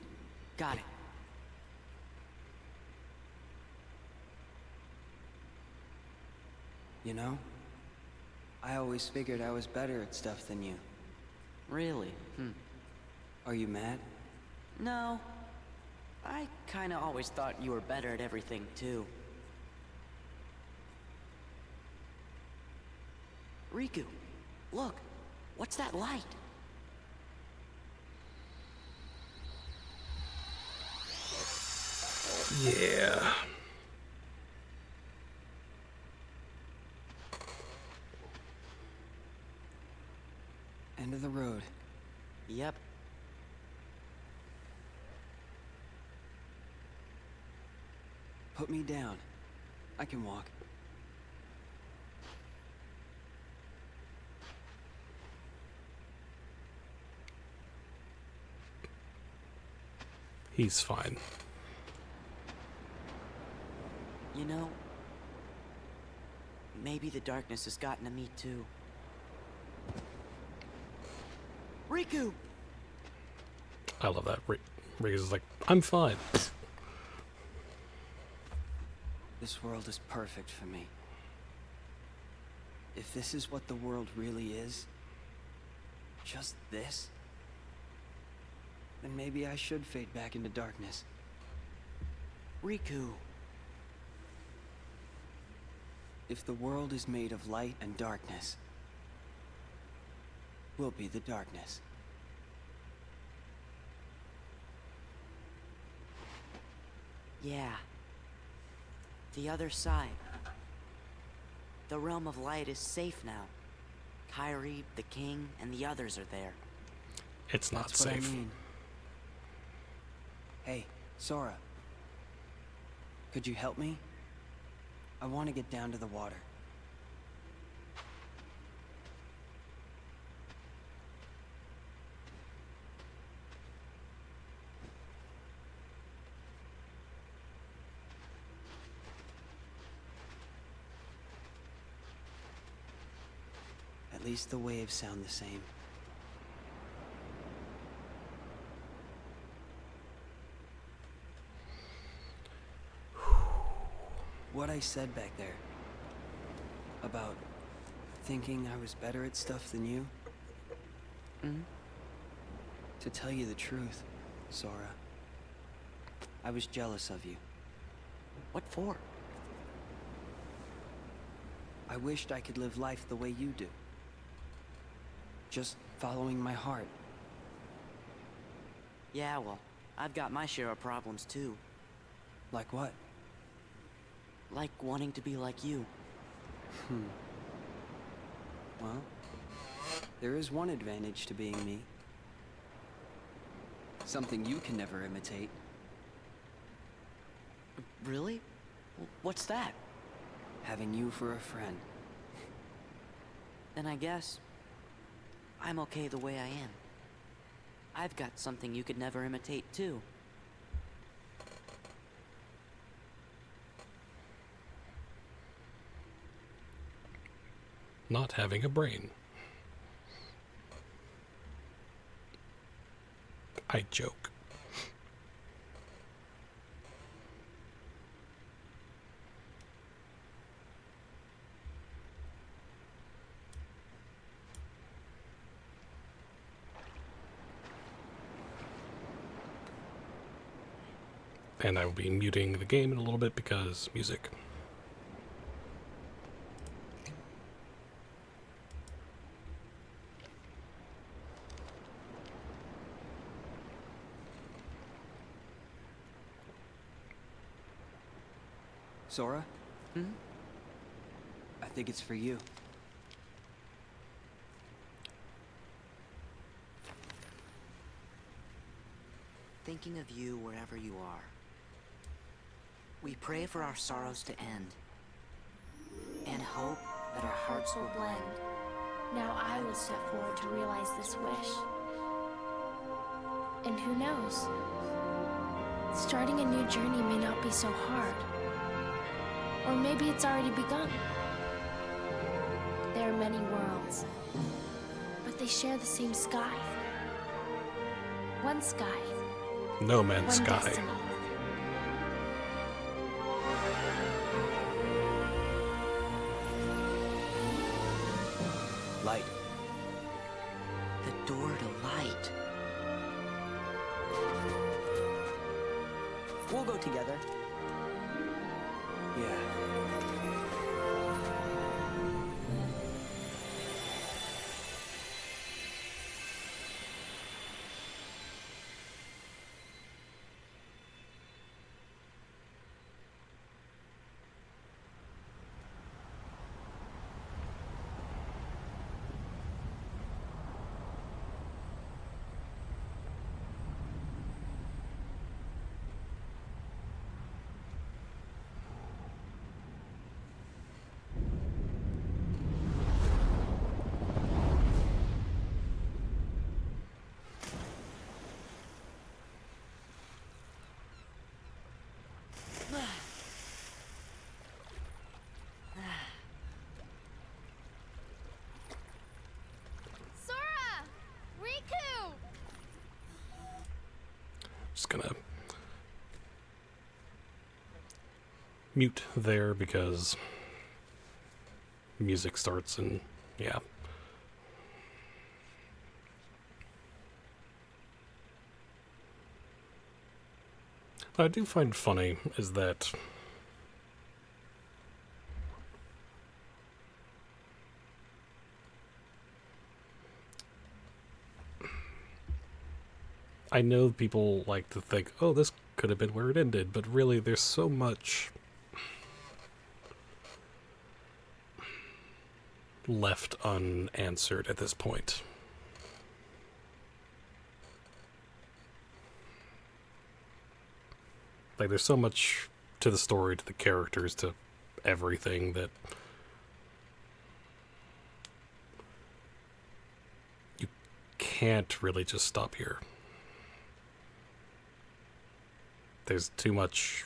Got it. You know? I always figured I was better at stuff than you. Really? Are you mad? No. I kinda always thought you were better at everything, too. Riku, look. What's that light? Yeah. End of the road. Yep. Put me down. I can walk. He's fine. You know, maybe the darkness has gotten to me too. Riku! I love that. Rikus is like, I'm fine. This world is perfect for me. If this is what the world really is, just this, then maybe I should fade back into darkness. Riku. If the world is made of light and darkness, we'll be the darkness. Yeah. The other side. The realm of light is safe now. Kairi, the king, and the others are there. It's not That's what safe. I mean. Hey, Sora. Could you help me? I want to get down to the water. At least the waves sound the same. What I said back there about thinking I was better at stuff than you? To tell you the truth, Sora, I was jealous of you. What for? I wished I could live life the way you do. just following my heart. Yeah, well, I've got my share of problems too. Like what? Like wanting to be like you. Well, there is one advantage to being me. Something you can never imitate. Really? What's that? Having you for a friend. Then I guess I'm okay the way I am. I've got something you could never imitate too. Not having a brain. I joke. And I will be muting the game in a little bit because music. Sora? I think it's for you. Thinking of you wherever you are. We pray for our sorrows to end, and hope that our hearts will blend. Now I will step forward to realize this wish. And who knows? Starting a new journey may not be so hard. Or maybe it's already begun. There are many worlds, but they share the same sky. One sky. No Man's One Sky. destiny. Light. The door to light. We'll go together. Yeah. Sora! Riku! Just gonna mute there because music starts and yeah. What I do find funny is that I know people like to think, oh, this could have been where it ended, but really there's so much left unanswered at this point. Like, there's so much to the story, to the characters, to everything that you can't really just stop here. There's too much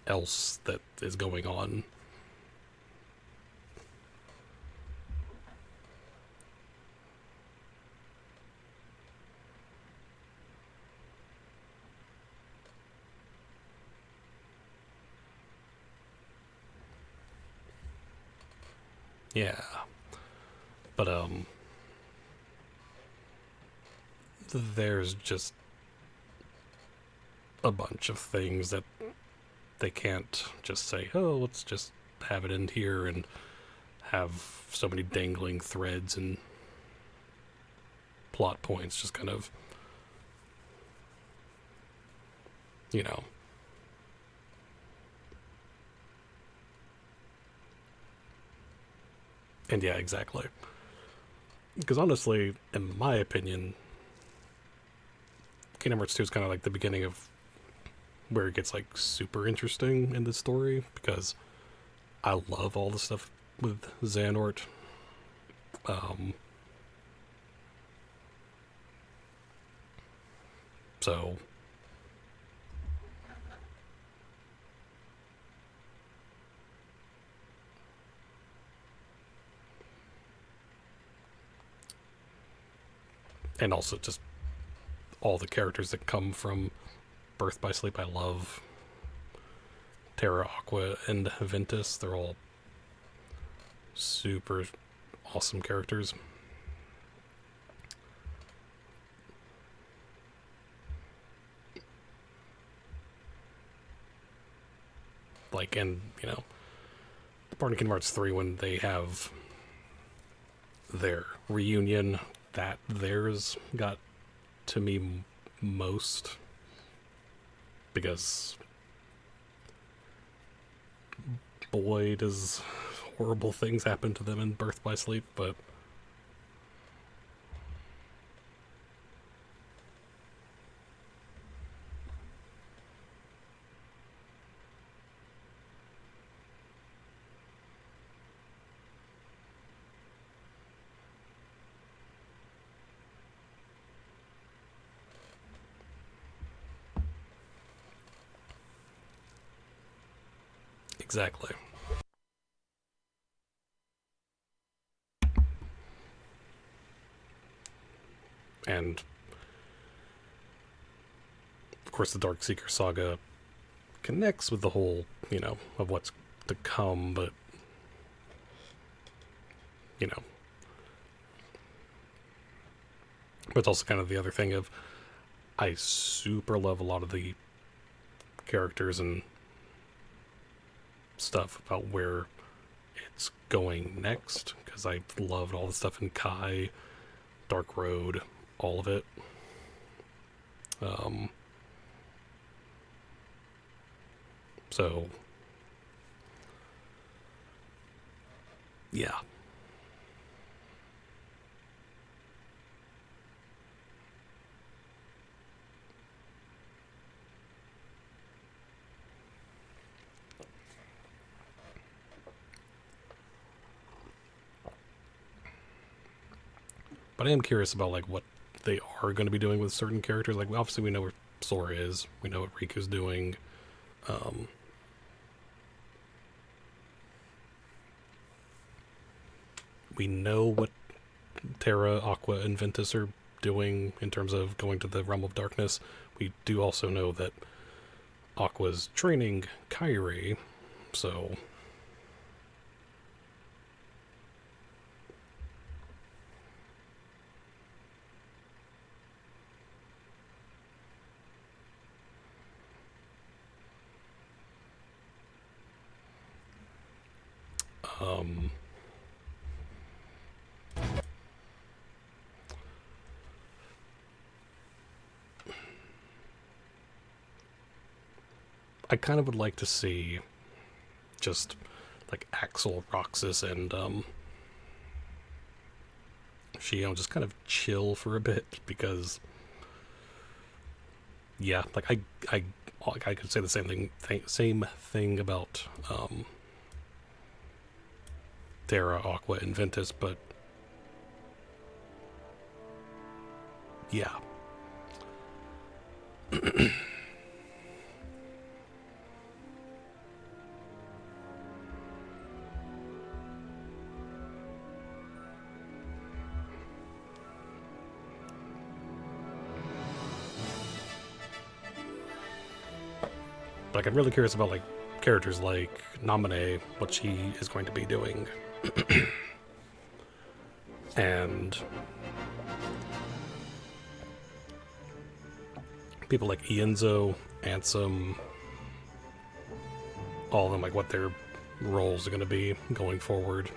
else that is going on. Yeah. But, there's just a bunch of things that they can't just say, oh, let's just have it end here and have so many dangling threads and plot points just kind of, you know. And yeah, exactly. Because honestly, in my opinion, Kingdom Hearts 2 is kind of like the beginning of where it gets like super interesting in the story, because I love all the stuff with Xehanort. So and also just all the characters that come from Birth by Sleep. I love Terra, Aqua, and Ventus. They're all super awesome characters. Like, and, you know, the part of Kingdom Hearts 3 when they have their reunion, that theirs got to me most, because boy does horrible things happen to them in Birth by Sleep, but exactly. And of course the Darkseeker saga connects with the whole, you know, of what's to come, but, you know, but it's also kind of the other thing of, I super love a lot of the characters and stuff about where it's going next, because I loved all the stuff in Kai, Dark Road, all of it. So yeah. But I am curious about like what they are going to be doing with certain characters. Like, obviously we know where Sora is. We know what Riku's doing. We know what Terra, Aqua, and Ventus are doing in terms of going to the Realm of Darkness. We do also know that Aqua's training Kairi, so I kind of would like to see just like Axel, Roxas, and Shio just kind of chill for a bit, because yeah, like I could say the same thing about Terra, Aqua, and Ventus, but yeah. Like, I'm really curious about like characters like Naminé, what she is going to be doing. And people like Ienzo, Ansem, all of them, like what their roles are going to be going forward.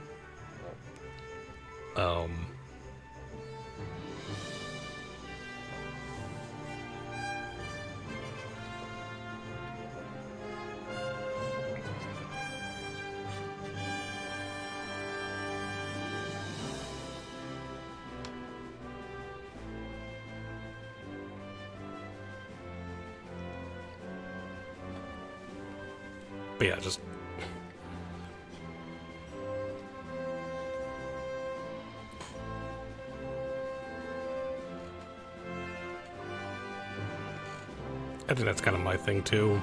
But yeah, just I think that's kind of my thing too.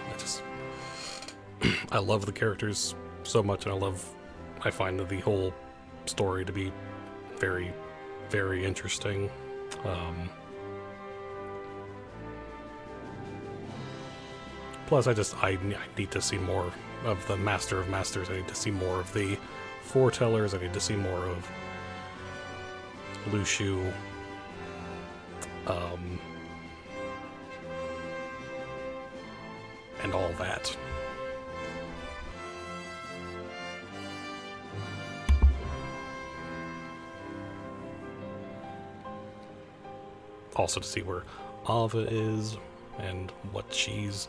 I love the characters so much, and I find the whole story to be very, very interesting. Plus, I need to see more of the Master of Masters. I need to see more of the Foretellers. I need to see more of Lushu. And all that. Also to see where Ava is and what she's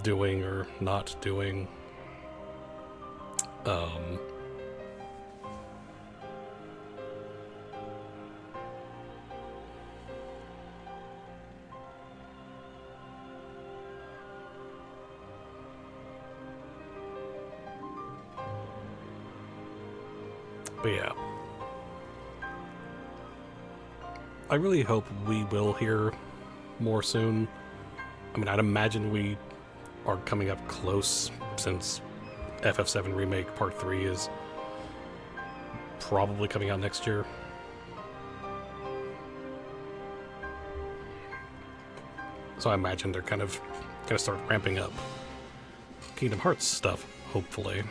doing or not doing. But yeah, I really hope we will hear more soon. I mean, I'd imagine we are coming up close, since FF7 Remake Part 3 is probably coming out next year. So I imagine they're kind of gonna start ramping up Kingdom Hearts stuff, hopefully.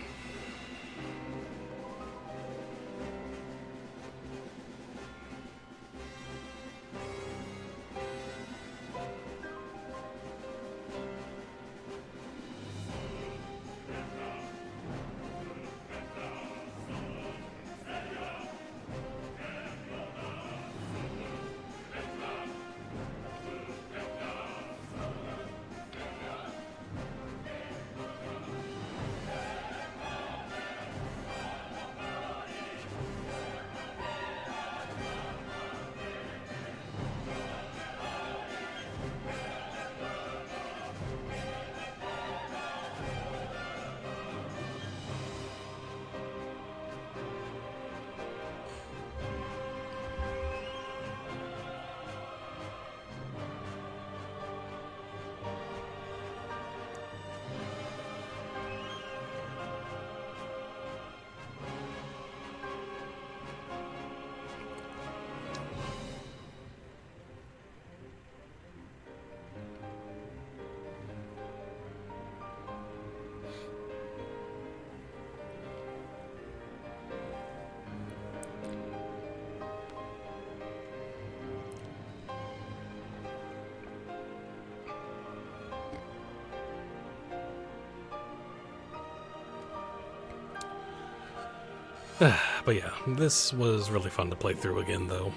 But yeah, this was really fun to play through again, though.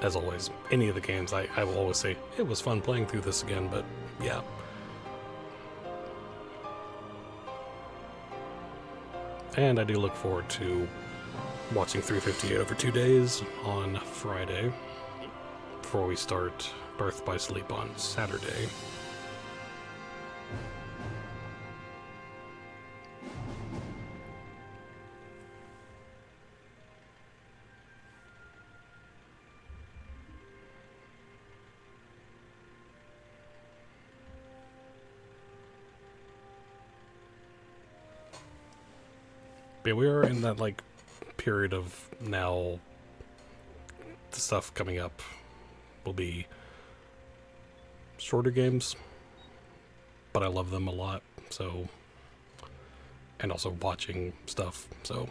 As always, any of the games, I will always say, it was fun playing through this again, but yeah. And I do look forward to watching 358 over 2 days on Friday, before we start Birth by Sleep on Saturday. But we are in that, like, period of now, the stuff coming up will be shorter games, but I love them a lot, so, and also watching stuff, so.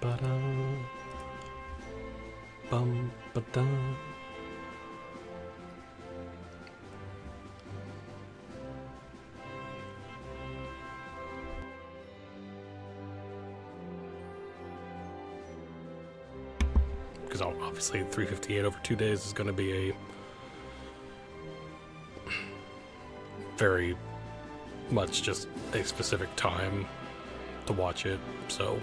Ba-da. Bum ba-da. Because obviously 358 over 2 days is going to be a very much just a specific time to watch it, so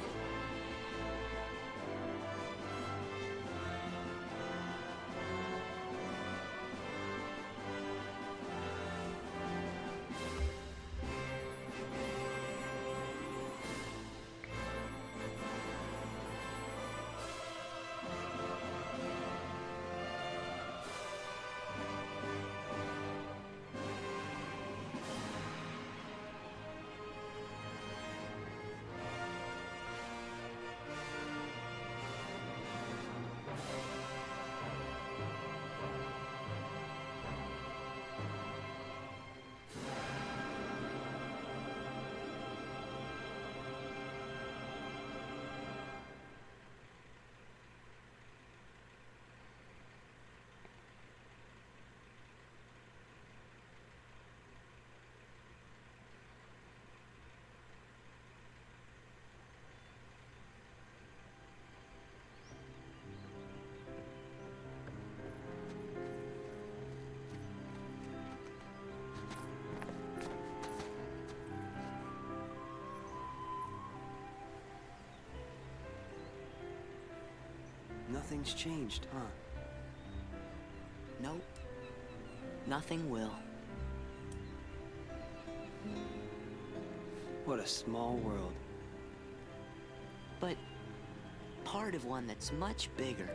Nothing's changed, huh? Nope. Nothing will. What a small world. But part of one that's much bigger.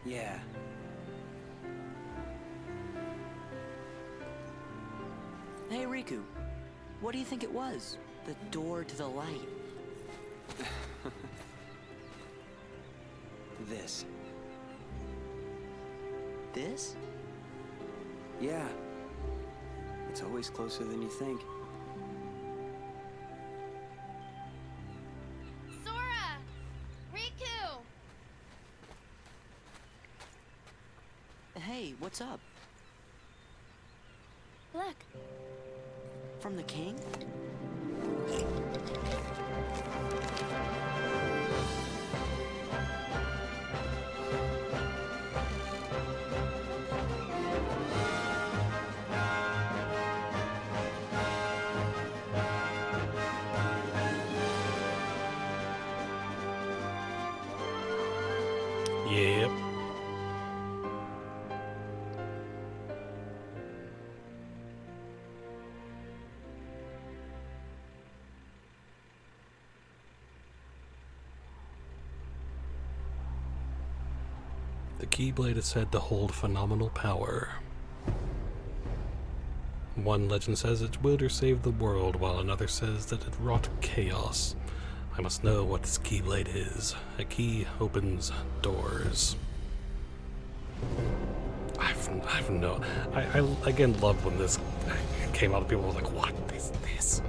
Yeah. Hey, Riku. What do you think it was? The door to the light. This. This? Yeah. It's always closer than you think. Sora! Riku! Hey, what's up? Look. From the king? Yep. The Keyblade is said to hold phenomenal power. One legend says its wielder saved the world, while another says that it wrought chaos. I must know what this Keyblade is. A key opens doors. I've no... I again love when this came out, people were like, what is this?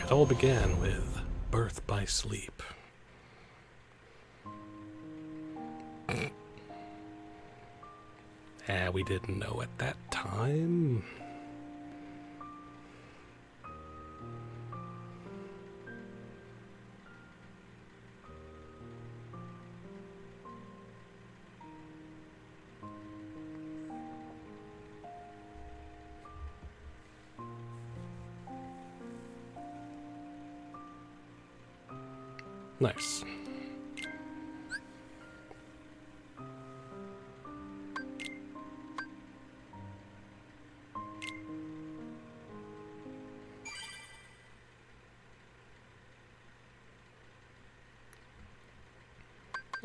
It all began with birth by sleep. We didn't know at that time. Nice.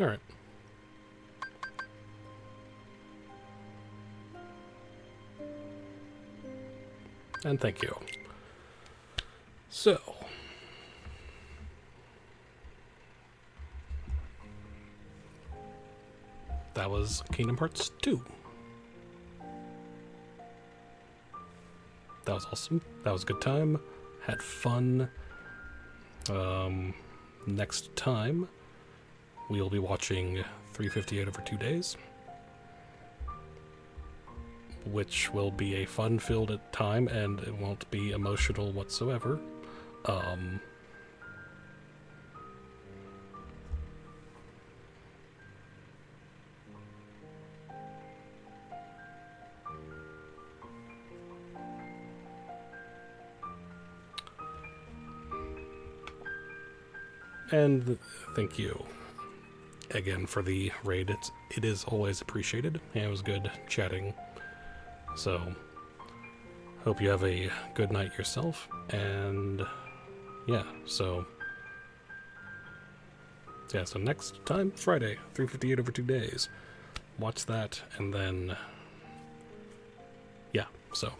All right. And thank you. So, that was Kingdom Hearts 2. That was awesome. That was a good time. Had fun. Next time, we'll be watching 358 over 2 days, which will be a fun-filled time, and it won't be emotional whatsoever. And thank you again for the raid. It is always appreciated, and it was good chatting. So, hope you have a good night yourself, and yeah, so next time, Friday, 358 over 2 days. Watch that, and then, yeah, so.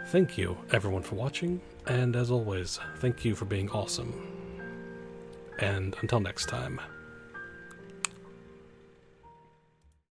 Thank you, everyone, for watching, and as always, thank you for being awesome. And until next time.